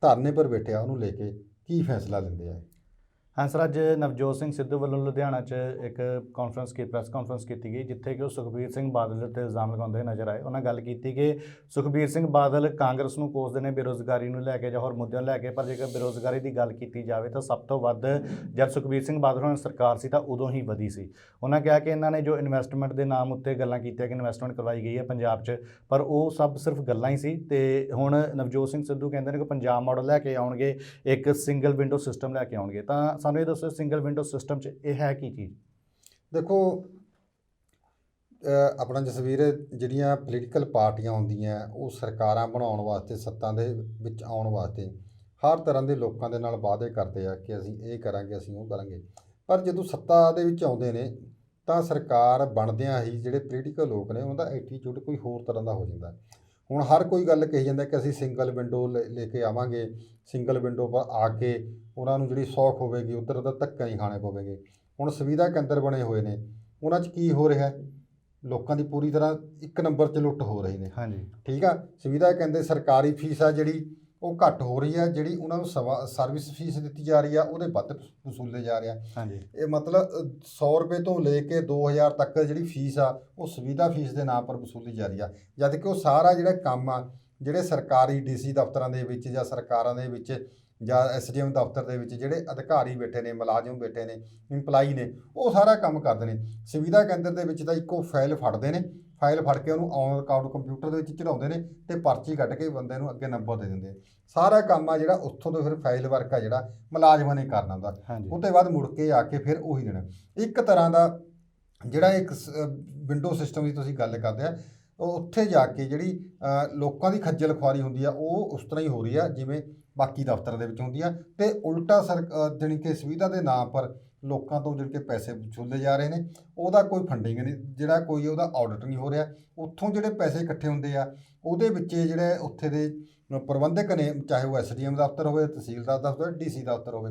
ਧਰਨੇ ਪਰ ਬੈਠਿਆ ਉਹਨੂੰ ਲੈ ਕੇ ਕੀ ਫੈਸਲਾ ਲੈਂਦੇ ਆ। ਹਾਂ ਸਰ, ਅੱਜ ਨਵਜੋਤ ਸਿੰਘ ਸਿੱਧੂ ਵੱਲੋਂ ਲੁਧਿਆਣਾ 'ਚ ਇੱਕ ਪ੍ਰੈਸ ਕਾਨਫਰੰਸ ਕੀਤੀ ਗਈ, ਜਿੱਥੇ ਕਿ ਉਹ ਸੁਖਬੀਰ ਸਿੰਘ ਬਾਦਲ ਦੇ ਉੱਤੇ ਇਲਜ਼ਾਮ ਲਗਾਉਂਦੇ ਨਜ਼ਰ ਆਏ। ਉਹਨਾਂ ਗੱਲ ਕੀਤੀ ਕਿ ਸੁਖਬੀਰ ਸਿੰਘ ਬਾਦਲ ਕਾਂਗਰਸ ਨੂੰ ਕੋਸਦੇ ਨੇ ਬੇਰੁਜ਼ਗਾਰੀ ਨੂੰ ਲੈ ਕੇ ਜਾਂ ਹੋਰ ਮੁੱਦਿਆਂ ਨੂੰ ਲੈ ਕੇ, ਪਰ ਜੇਕਰ ਬੇਰੁਜ਼ਗਾਰੀ ਦੀ ਗੱਲ ਕੀਤੀ ਜਾਵੇ ਤਾਂ ਸਭ ਤੋਂ ਵੱਧ ਜਦ ਸੁਖਬੀਰ ਸਿੰਘ ਬਾਦਲ ਹੋਣੀ ਸਰਕਾਰ ਸੀ ਤਾਂ ਉਦੋਂ ਹੀ ਵਧੀ ਸੀ। ਉਹਨਾਂ ਕਿਹਾ ਕਿ ਇਹਨਾਂ ਨੇ ਜੋ ਇਨਵੈਸਟਮੈਂਟ ਦੇ ਨਾਮ ਉੱਤੇ ਗੱਲਾਂ ਕੀਤੀਆਂ ਕਿ ਇਨਵੈਸਟਮੈਂਟ ਕਰਵਾਈ ਗਈ ਹੈ ਪੰਜਾਬ 'ਚ, ਪਰ ਉਹ ਸਭ ਸਿਰਫ ਗੱਲਾਂ ਹੀ ਸੀ। ਅਤੇ ਹੁਣ ਨਵਜੋਤ ਸਿੰਘ ਸਿੱਧੂ ਕਹਿੰਦੇ ਨੇ ਕਿ ਪੰਜਾਬ ਮਾਡਲ ਲੈ ਕੇ ਆਉਣਗੇ, ਇੱਕ ਸਿੰਗਲ ਵਿੰਡੋ ਸਿਸਟਮ ਲੈ ਕੇ ਆਉਣਗੇ। ਤਾਂ ਸਾਨੂੰ ਇਹ ਦੱਸੋ, ਸਿੰਗਲ ਵਿੰਡੋ ਸਿਸਟਮ 'ਚ ਇਹ ਹੈ ਕੀ ਚੀਜ਼? ਦੇਖੋ, ਆਪਣਾ ਜਸਵੀਰ, ਜਿਹੜੀਆਂ ਪੋਲੀਟੀਕਲ ਪਾਰਟੀਆਂ ਹੁੰਦੀਆਂ ਉਹ ਸਰਕਾਰਾਂ ਬਣਾਉਣ ਵਾਸਤੇ, ਸੱਤਾ ਦੇ ਵਿੱਚ ਆਉਣ ਵਾਸਤੇ ਹਰ ਤਰ੍ਹਾਂ ਦੇ ਲੋਕਾਂ ਦੇ ਨਾਲ ਵਾਅਦੇ ਕਰਦੇ ਆ ਕਿ ਅਸੀਂ ਇਹ ਕਰਾਂਗੇ, ਅਸੀਂ ਉਹ ਕਰਾਂਗੇ। ਪਰ ਜਦੋਂ ਸੱਤਾ ਦੇ ਵਿੱਚ ਆਉਂਦੇ ਨੇ ਤਾਂ ਸਰਕਾਰ ਬਣਦਿਆਂ ਹੀ ਜਿਹੜੇ ਪੋਲੀਟੀਕਲ ਲੋਕ ਨੇ ਉਹਨਾਂ ਦਾ ਐਟੀਟਿਊਡ ਕੋਈ ਹੋਰ ਤਰ੍ਹਾਂ ਦਾ ਹੋ ਜਾਂਦਾ। ਹੁਣ ਹਰ ਕੋਈ ਗੱਲ ਕਹੀ ਜਾਂਦਾ ਕਿ ਅਸੀਂ ਸਿੰਗਲ ਵਿੰਡੋ ਲੈ ਕੇ ਆਵਾਂਗੇ, ਸਿੰਗਲ ਵਿੰਡੋ ਪਰ ਆ ਕੇ ਉਹਨਾਂ ਨੂੰ ਜਿਹੜੀ ਸੌਖ ਹੋਵੇਗੀ ਉੱਧਰ ਉੱਧਰ ਧੱਕਾ ਨਹੀਂ ਖਾਣੇ ਪਵੇਗੇ। ਹੁਣ ਸੁਵਿਧਾ ਕੇਂਦਰ ਬਣੇ ਹੋਏ ਨੇ, ਉਹਨਾਂ 'ਚ ਕੀ ਹੋ ਰਿਹਾ, ਲੋਕਾਂ ਦੀ ਪੂਰੀ ਤਰ੍ਹਾਂ ਇੱਕ ਨੰਬਰ 'ਚ ਲੁੱਟ ਹੋ ਰਹੀ ਨੇ। ਹਾਂਜੀ, ਠੀਕ ਆ। ਸੁਵਿਧਾ ਕੇਂਦਰ ਸਰਕਾਰੀ ਫੀਸ ਆ ਜਿਹੜੀ ਉਹ ਘੱਟ ਹੋ ਰਹੀ ਆ, ਜਿਹੜੀ ਉਹਨਾਂ ਨੂੰ ਸਰਵਿਸ ਫੀਸ ਦਿੱਤੀ ਜਾ ਰਹੀ ਆ ਉਹਦੇ ਵੱਧ ਵਸੂਲੇ ਜਾ ਰਿਹਾ। ਹਾਂਜੀ, ਇਹ ਮਤਲਬ 100 ਰੁਪਏ ਤੋਂ ਲੈ ਕੇ 2000 ਤੱਕ ਜਿਹੜੀ ਫੀਸ ਆ ਉਹ ਸੁਵਿਧਾ ਫੀਸ ਦੇ ਨਾਮ ਪਰ ਵਸੂਲੀ ਜਾ ਰਹੀ ਆ, ਜਦ ਕਿ ਉਹ ਸਾਰਾ ਜਿਹੜਾ ਕੰਮ ਆ ਜਿਹੜੇ ਸਰਕਾਰੀ DC ਦਫ਼ਤਰਾਂ ਦੇ ਵਿੱਚ ਜਾਂ ਸਰਕਾਰਾਂ ਦੇ ਵਿੱਚ ਜਾਂ SDM ਦਫ਼ਤਰ ਦੇ ਵਿੱਚ ਜਿਹੜੇ ਅਧਿਕਾਰੀ ਬੈਠੇ ਨੇ, ਮੁਲਾਜ਼ਮ ਬੈਠੇ ਨੇ, ਇੰਪਲਾਈ ਨੇ, ਉਹ ਸਾਰਾ ਕੰਮ ਕਰਦੇ ਨੇ। ਸੁਵਿਧਾ ਕੇਂਦਰ ਦੇ ਵਿੱਚ ਤਾਂ ਇੱਕੋ ਫਾਈਲ ਫੜਦੇ ਨੇ, ਫਾਈਲ ਫੜ ਕੇ ਉਹਨੂੰ ਔਨ ਰਿਕਾਰਡ ਕੰਪਿਊਟਰ ਦੇ ਵਿੱਚ ਚੜਾਉਂਦੇ ਨੇ ਅਤੇ ਪਰਚੀ ਕੱਢ ਕੇ ਬੰਦੇ ਨੂੰ ਅੱਗੇ ਨੰਬਰ ਦੇ ਦਿੰਦੇ। ਸਾਰਾ ਕੰਮ ਆ ਜਿਹੜਾ ਉੱਥੋਂ ਤੋਂ ਫਿਰ ਫਾਈਲ ਵਰਕ ਆ ਜਿਹੜਾ ਮੁਲਾਜ਼ਮਾਂ ਨੇ ਕਰਨਾ ਹੁੰਦਾ। ਉਹ ਤੋਂ ਬਾਅਦ ਮੁੜ ਕੇ ਆ ਕੇ ਫਿਰ ਉਹੀ ਦੇਣਾ। ਇੱਕ ਤਰ੍ਹਾਂ ਦਾ ਜਿਹੜਾ ਇੱਕ ਵਿੰਡੋ ਸਿਸਟਮ ਦੀ ਤੁਸੀਂ ਗੱਲ ਕਰਦੇ ਆ, ਉਹ ਉੱਥੇ ਜਾ ਕੇ ਜਿਹੜੀ ਲੋਕਾਂ ਦੀ ਖੱਜਲ ਖੁਆਰੀ ਹੁੰਦੀ ਆ ਉਹ ਉਸ ਤਰ੍ਹਾਂ ਹੀ ਹੋ ਰਹੀ ਆ ਜਿਵੇਂ ਬਾਕੀ ਦਫ਼ਤਰਾਂ ਦੇ ਵਿੱਚ ਹੁੰਦੀ ਆ। ਅਤੇ ਉਲਟਾ ਜਾਣੀ ਕਿ ਸੁਵਿਧਾ ਦੇ ਨਾਮ ਪਰ ਲੋਕਾਂ ਤੋਂ ਜਿਹੜੇ ਕਿ ਪੈਸੇ ਵਸੂਲੇ ਜਾ ਰਹੇ ਨੇ, ਉਹਦਾ ਕੋਈ ਫੰਡਿੰਗ ਨਹੀਂ, ਜਿਹੜਾ ਕੋਈ ਉਹਦਾ ਆਡਿਟ ਨਹੀਂ ਹੋ ਰਿਹਾ। ਉੱਥੋਂ ਜਿਹੜੇ ਪੈਸੇ ਇਕੱਠੇ ਹੁੰਦੇ ਆ ਉਹਦੇ ਵਿੱਚ ਜਿਹੜੇ ਉੱਥੇ ਦੇ ਪ੍ਰਬੰਧਕ ਨੇ, ਚਾਹੇ ਉਹ SDM ਦਫ਼ਤਰ ਹੋਵੇ, ਤਹਿਸੀਲਦਾਰ ਦਫ਼ਤਰ, DC ਦਫ਼ਤਰ ਹੋਵੇ,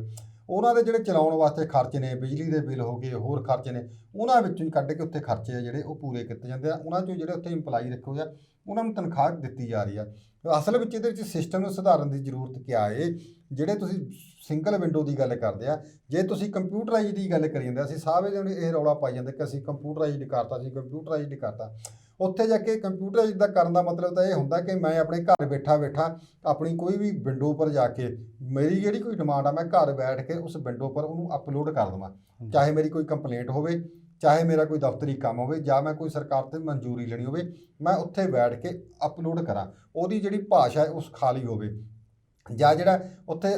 ਉਹਨਾਂ ਦੇ ਜਿਹੜੇ ਚਲਾਉਣ ਵਾਸਤੇ ਖਰਚ ਨੇ, ਬਿਜਲੀ ਦੇ ਬਿੱਲ ਹੋ ਗਏ, ਹੋਰ ਖਰਚੇ ਨੇ, ਉਹਨਾਂ ਵਿੱਚੋਂ ਹੀ ਕੱਢ ਕੇ ਉੱਥੇ ਖਰਚੇ ਆ ਜਿਹੜੇ ਉਹ ਪੂਰੇ ਕੀਤੇ ਜਾਂਦੇ ਆ। ਉਹਨਾਂ 'ਚੋਂ ਜਿਹੜੇ ਉੱਥੇ ਇੰਪਲਾਈ ਰੱਖੇ ਹੋਏ ਆ ਉਹਨਾਂ ਨੂੰ ਤਨਖਾਹ ਦਿੱਤੀ ਜਾ ਰਹੀ ਆ। ਅਸਲ ਵਿੱਚ ਇਹਦੇ ਵਿੱਚ ਸਿਸਟਮ ਨੂੰ ਸੁਧਾਰਨ ਦੀ ਜ਼ਰੂਰਤ ਕਿਆ ਹੈ? ਜਿਹੜੇ ਤੁਸੀਂ ਸਿੰਗਲ ਵਿੰਡੋ ਦੀ ਗੱਲ ਕਰਦੇ ਆ, ਜੇ ਤੁਸੀਂ ਕੰਪਿਊਟਰਾਈਜ਼ ਦੀ ਗੱਲ ਕਰੀ ਜਾਂਦੇ, ਅਸੀਂ ਸਾਰੇ ਜਣੇ ਇਹ ਰੌਲਾ ਪਾਈ ਜਾਂਦੇ ਕਿ ਅਸੀਂ ਕੰਪਿਊਟਰਾਈਜ਼ਡ ਕਰਤਾ, ਅਸੀਂ ਕੰਪਿਊਟਰਾਈਜ਼ਡ ਕਰਤਾ। ਉੱਥੇ ਜਾ ਕੇ ਕੰਪਿਊਟਰਾਈਜ਼ਡ ਦਾ ਕਰਨ ਦਾ ਮਤਲਬ ਤਾਂ ਇਹ ਹੁੰਦਾ ਕਿ ਮੈਂ ਆਪਣੇ ਘਰ ਬੈਠਾ ਆਪਣੀ ਕੋਈ ਵੀ ਵਿੰਡੋ ਪਰ ਜਾ ਕੇ ਮੇਰੀ ਜਿਹੜੀ ਕੋਈ ਡਿਮਾਂਡ ਆ, ਮੈਂ ਘਰ ਬੈਠ ਕੇ ਉਸ ਵਿੰਡੋ ਪਰ ਉਹਨੂੰ ਅਪਲੋਡ ਕਰ ਦੇਵਾਂ। ਚਾਹੇ ਮੇਰੀ ਕੋਈ ਕੰਪਲੇਂਟ ਹੋਵੇ, ਚਾਹੇ ਮੇਰਾ ਕੋਈ ਦਫ਼ਤਰੀ ਕੰਮ ਹੋਵੇ, ਜਾਂ ਮੈਂ ਕੋਈ ਸਰਕਾਰ ਤੋਂ ਮਨਜ਼ੂਰੀ ਲੈਣੀ ਹੋਵੇ, ਮੈਂ ਉੱਥੇ ਬੈਠ ਕੇ ਅਪਲੋਡ ਕਰਾਂ। ਉਹਦੀ ਜਿਹੜੀ ਭਾਸ਼ਾ ਹੈ ਉਹ ਸਿਖਾਲੀ ਹੋਵੇ, ਜਾਂ ਜਿਹੜਾ ਉੱਥੇ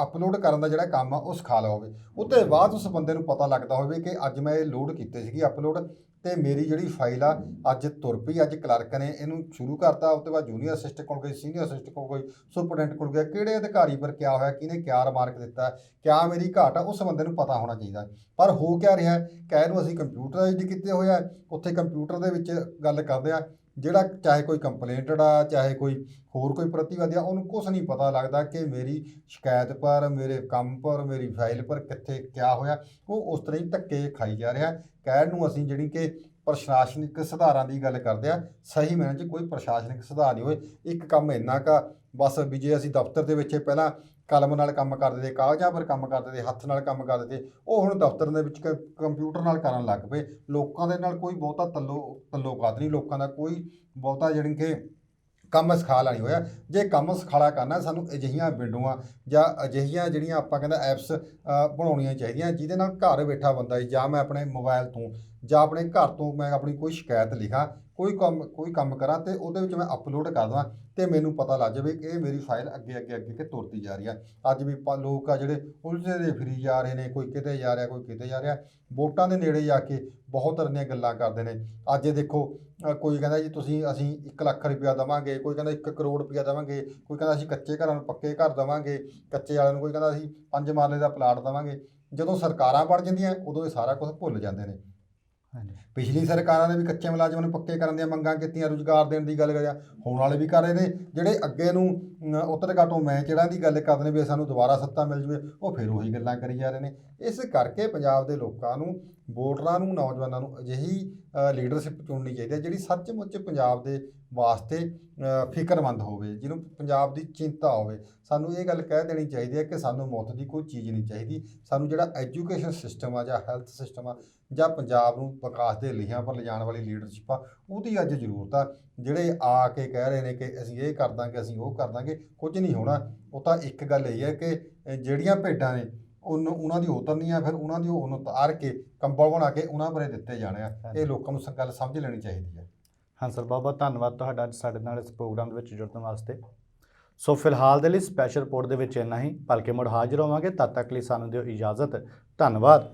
ਅਪਲੋਡ ਕਰਨ ਦਾ ਜਿਹੜਾ ਕੰਮ ਆ ਉਹ ਸਿਖਾਲਾ ਹੋਵੇ। ਉਹ ਤੋਂ ਬਾਅਦ ਉਸ ਬੰਦੇ ਨੂੰ ਪਤਾ ਲੱਗਦਾ ਹੋਵੇ ਕਿ ਅੱਜ ਮੈਂ ਇਹ ਲੋਡ ਕੀਤੇ ਸੀਗੀ ਅਪਲੋਡ, ਅਤੇ ਮੇਰੀ ਜਿਹੜੀ ਫਾਈਲ ਆ ਅੱਜ ਤੁਰ ਪਈ, ਅੱਜ ਕਲਰਕ ਨੇ ਇਹਨੂੰ ਸ਼ੁਰੂ ਕਰਤਾ, ਉਸ ਤੋਂ ਬਾਅਦ ਜੂਨੀਅਰ ਅਸਿਸਟੈਂਟ ਕੋਲ ਗਈ, ਸੀਨੀਅਰ ਅਸਿਸਟੈਂਟ ਕੋਲ ਗਈ, ਸੁਪਰਡੈਂਟ ਕੋਲ ਗਿਆ, ਕਿਹੜੇ ਅਧਿਕਾਰੀ ਪਰ ਕਿਆ ਹੋਇਆ, ਕਿਹਨੇ ਕਿਆ ਰਿਮਾਰਕ ਦਿੱਤਾ, ਕਿਆ ਮੇਰੀ ਘਾਟ ਆ, ਉਸ ਬੰਦੇ ਨੂੰ ਪਤਾ ਹੋਣਾ ਚਾਹੀਦਾ। ਪਰ ਹੋ ਕਿਆ ਰਿਹਾ, ਕਹਿ ਨੂੰ ਅਸੀਂ ਕੰਪਿਊਟਰਾਈਜ਼ਡ ਕੀਤੇ ਹੋਇਆ, ਉੱਥੇ ਕੰਪਿਊਟਰ ਦੇ ਵਿੱਚ ਗੱਲ ਕਰਦੇ ਆ, ਜਿਹੜਾ ਚਾਹੇ ਕੋਈ ਕੰਪਲੇਂਟਡ ਆ, ਚਾਹੇ ਕੋਈ ਹੋਰ ਕੋਈ ਪ੍ਰਤੀਵਾਦੀ ਆ, ਉਹਨੂੰ ਕੁਛ ਨਹੀਂ ਪਤਾ ਲੱਗਦਾ ਕਿ ਮੇਰੀ ਸ਼ਿਕਾਇਤ ਪਰ, ਮੇਰੇ ਕੰਮ ਪਰ, ਮੇਰੀ ਫਾਈਲ ਪਰ ਕਿੱਥੇ ਕਿਆ ਹੋਇਆ। ਉਹ ਉਸ ਤਰ੍ਹਾਂ ਹੀ ਧੱਕੇ ਖਾਈ ਜਾ ਰਿਹਾ। ਕਹਿਣ ਨੂੰ ਅਸੀਂ ਜਿਹੜੀ ਕਿ ਪ੍ਰਸ਼ਾਸਨਿਕ ਸੁਧਾਰਾਂ ਦੀ ਗੱਲ ਕਰਦੇ ਆ, ਸਹੀ ਮਾਇਨੇ 'ਚ ਕੋਈ ਪ੍ਰਸ਼ਾਸਨਿਕ ਸੁਧਾਰ ਨਹੀਂ ਹੋਏ। ਇੱਕ ਕੰਮ ਇੰਨਾ ਕਾ ਬਸ ਵੀ ਜੇ ਅਸੀਂ ਦਫ਼ਤਰ ਦੇ ਵਿੱਚ ਪਹਿਲਾਂ ਕਲਮ ਨਾਲ ਕੰਮ ਕਰਦੇ ਤੇ, ਕਾਗਜ਼ਾਂ ਪਰ ਕੰਮ ਕਰਦੇ ਤੇ, ਹੱਥ ਨਾਲ ਕੰਮ ਕਰਦੇ ਤੇ, ਉਹ ਹੁਣ ਦਫ਼ਤਰ ਦੇ ਵਿੱਚ ਕੰਪਿਊਟਰ ਨਾਲ ਕਰਨ ਲੱਗ ਪਏ। ਲੋਕਾਂ ਦੇ ਨਾਲ ਕੋਈ ਬਹੁਤਾ ਤਲੋਕਾਤ ਨਹੀਂ, ਲੋਕਾਂ ਦਾ ਕੋਈ ਬਹੁਤਾ ਜਿਹੜੀ ਕਿ ਕੰਮ ਸਿਖਾਲਾ ਨਹੀਂ ਹੋਇਆ। ਜੇ ਕੰਮ ਸਿਖਾਲਾ ਕਰਨਾ, ਸਾਨੂੰ ਅਜਿਹੀਆਂ ਵਿੰਡੋਆਂ ਜਾਂ ਅਜਿਹੀਆਂ ਜਿਹੜੀਆਂ ਆਪਾਂ ਕਹਿੰਦਾ ਐਪਸ ਬਣਾਉਣੀਆਂ ਚਾਹੀਦੀਆਂ, ਜਿਹਦੇ ਨਾਲ ਘਰ ਬੈਠਾ ਬੰਦਾ ਜਾਂ ਮੈਂ ਆਪਣੇ ਮੋਬਾਈਲ ਤੋਂ ਜਾਂ ਆਪਣੇ ਘਰ ਤੋਂ ਮੈਂ ਆਪਣੀ ਕੋਈ ਸ਼ਿਕਾਇਤ ਲਿਖਾਂ, ਕੋਈ ਕੰਮ ਕਰਾਂ ਤੇ ਉਹਦੇ ਵਿੱਚ ਮੈਂ ਅਪਲੋਡ ਕਰ ਦੇਵਾਂ ਤੇ ਮੈਨੂੰ ਪਤਾ ਲੱਗ ਜਾਵੇ ਕਿ ਇਹ ਮੇਰੀ ਫਾਈਲ ਅੱਗੇ ਕਿ ਤੁਰਦੀ ਜਾ ਰਹੀ ਆ। ਅੱਜ ਵੀ ਲੋਕ ਆ ਜਿਹੜੇ ਉਲਝੇ ਦੇ ਫਿਰੀ ਜਾ ਰਹੇ ਨੇ, ਕੋਈ ਕਿਤੇ ਜਾ ਰਿਹਾ, ਕੋਈ ਕਿਤੇ ਜਾ ਰਿਹਾ। ਵੋਟਾਂ ਦੇ ਨੇੜੇ ਜਾ ਕੇ ਬਹੁਤ ਤਰ੍ਹਾਂ ਦੀਆਂ ਗੱਲਾਂ ਕਰਦੇ ਨੇ। ਅੱਜ ਦੇਖੋ ਕੋਈ ਕਹਿੰਦਾ ਜੀ ਅਸੀਂ 1 ਲੱਖ ਰੁਪਇਆ ਦੇਵਾਂਗੇ, ਕੋਈ ਕਹਿੰਦਾ 1 ਕਰੋੜ ਰੁਪਇਆ ਦੇਵਾਂਗੇ, ਕੋਈ ਕਹਿੰਦਾ ਅਸੀਂ ਕੱਚੇ ਘਰਾਂ ਨੂੰ ਪੱਕੇ ਘਰ ਦੇਵਾਂਗੇ, ਕੱਚੇ ਵਾਲਿਆਂ ਨੂੰ ਕੋਈ ਕਹਿੰਦਾ ਅਸੀਂ 5 ਮਰਲੇ ਦਾ ਪਲਾਟ ਦੇਵਾਂਗੇ। ਜਦੋਂ ਸਰਕਾਰਾਂ ਬਣ ਜਾਂਦੀਆਂ ਉਦੋਂ ਇਹ ਸਾਰਾ ਕੁਝ ਭੁੱਲ ਜਾਂਦੇ ਨੇ। ਪਿਛਲੀ ਸਰਕਾਰਾਂ ਨੇ ਵੀ ਕੱਚੇ ਮੁਲਾਜ਼ਮਾਂ ਨੂੰ ਪੱਕੇ ਕਰਨ ਦੀਆਂ ਮੰਗਾਂ ਕੀਤੀਆਂ, ਰੁਜ਼ਗਾਰ ਦੇਣ ਦੀ ਗੱਲ ਕਰਿਆ, ਹੋਣ ਵਾਲੇ ਵੀ ਕਰ ਰਹੇ ਨੇ। ਜਿਹੜੇ ਅੱਗੇ ਨੂੰ ਉੱਤਰ ਘਾਟੋਂ ਜਿਹੜਾ ਦੀ ਗੱਲ ਕਰਦੇ ਨੇ ਵੀ ਸਾਨੂੰ ਦੁਬਾਰਾ ਸੱਤਾ ਮਿਲ ਜੂਵੇ, ਉਹ ਫਿਰ ਉਹੀ ਗੱਲਾਂ ਕਰੀ ਜਾ ਰਹੇ ਨੇ। ਇਸ ਕਰਕੇ ਪੰਜਾਬ ਦੇ ਲੋਕਾਂ ਨੂੰ, ਵੋਟਰਾਂ ਨੂੰ, ਨੌਜਵਾਨਾਂ ਨੂੰ ਅਜਿਹੀ ਲੀਡਰਸ਼ਿਪ ਚੁਣਨੀ ਚਾਹੀਦੀ ਹੈ ਜਿਹੜੀ ਸੱਚਮੁੱਚ ਪੰਜਾਬ ਦੇ ਵਾਸਤੇ ਫਿਕਰਮੰਦ ਹੋਵੇ, ਜਿਹਨੂੰ ਪੰਜਾਬ ਦੀ ਚਿੰਤਾ ਹੋਵੇ। ਸਾਨੂੰ ਇਹ ਗੱਲ ਕਹਿ ਦੇਣੀ ਚਾਹੀਦੀ ਹੈ ਕਿ ਸਾਨੂੰ ਮੁੱਤ ਦੀ ਕੋਈ ਚੀਜ਼ ਨਹੀਂ ਚਾਹੀਦੀ। ਸਾਨੂੰ ਜਿਹੜਾ ਐਜੂਕੇਸ਼ਨ ਸਿਸਟਮ ਆ ਜਾਂ ਹੈਲਥ ਸਿਸਟਮ ਆ ਜਾਂ ਪੰਜਾਬ ਨੂੰ ਵਿਕਾਸ ਦੇ ਲੀਹਾਂ ਪਰ ਲਿਜਾਣ ਵਾਲੀ ਲੀਡਰਸ਼ਿਪ ਆ, ਉਹਦੀ ਅੱਜ ਜ਼ਰੂਰਤ ਆ। ਜਿਹੜੇ ਆ ਕੇ ਕਹਿ ਰਹੇ ਨੇ ਕਿ ਅਸੀਂ ਇਹ ਕਰ ਦਾਂਗੇ, ਅਸੀਂ ਉਹ ਕਰ ਦਾਂਗੇ, ਕੁਝ ਨਹੀਂ ਹੋਣਾ। ਉਹ ਤਾਂ ਇੱਕ ਗੱਲ ਇਹ ਹੈ ਕਿ ਜਿਹੜੀਆਂ ਭੇਡਾਂ ਨੇ ਉਹਨਾਂ ਦੀ ਉਤਰਨੀ ਆ, ਫਿਰ ਉਹਨਾਂ ਦੀ ਉਹਨੂੰ ਉਤਾਰ ਕੇ ਕੰਬਲ ਬਣਾ ਕੇ ਉਹਨਾਂ ਬਾਰੇ ਦਿੱਤੇ ਜਾਣੇ ਆ। ਇਹ ਲੋਕਾਂ ਨੂੰ ਗੱਲ ਸਮਝ ਲੈਣੀ ਚਾਹੀਦੀ ਹੈ। ਹਾਂ ਸਰ, ਬਹੁਤ ਬਹੁਤ ਧੰਨਵਾਦ ਤੁਹਾਡਾ ਅੱਜ ਸਾਡੇ ਨਾਲ ਇਸ ਪ੍ਰੋਗਰਾਮ ਦੇ ਵਿੱਚ ਜੁੜਨ ਵਾਸਤੇ। ਸੋ ਫਿਲਹਾਲ ਦੇ ਲਈ ਸਪੈਸ਼ਲ ਰਿਪੋਰਟ ਦੇ ਵਿੱਚ ਇੰਨਾ ਹੀ, ਭਲਕੇ ਮੁੜ ਹਾਜ਼ਰ ਹੋਵਾਂਗੇ। ਤਦ ਤੱਕ ਲਈ ਸਾਨੂੰ ਦਿਓ ਇਜਾਜ਼ਤ। ਧੰਨਵਾਦ।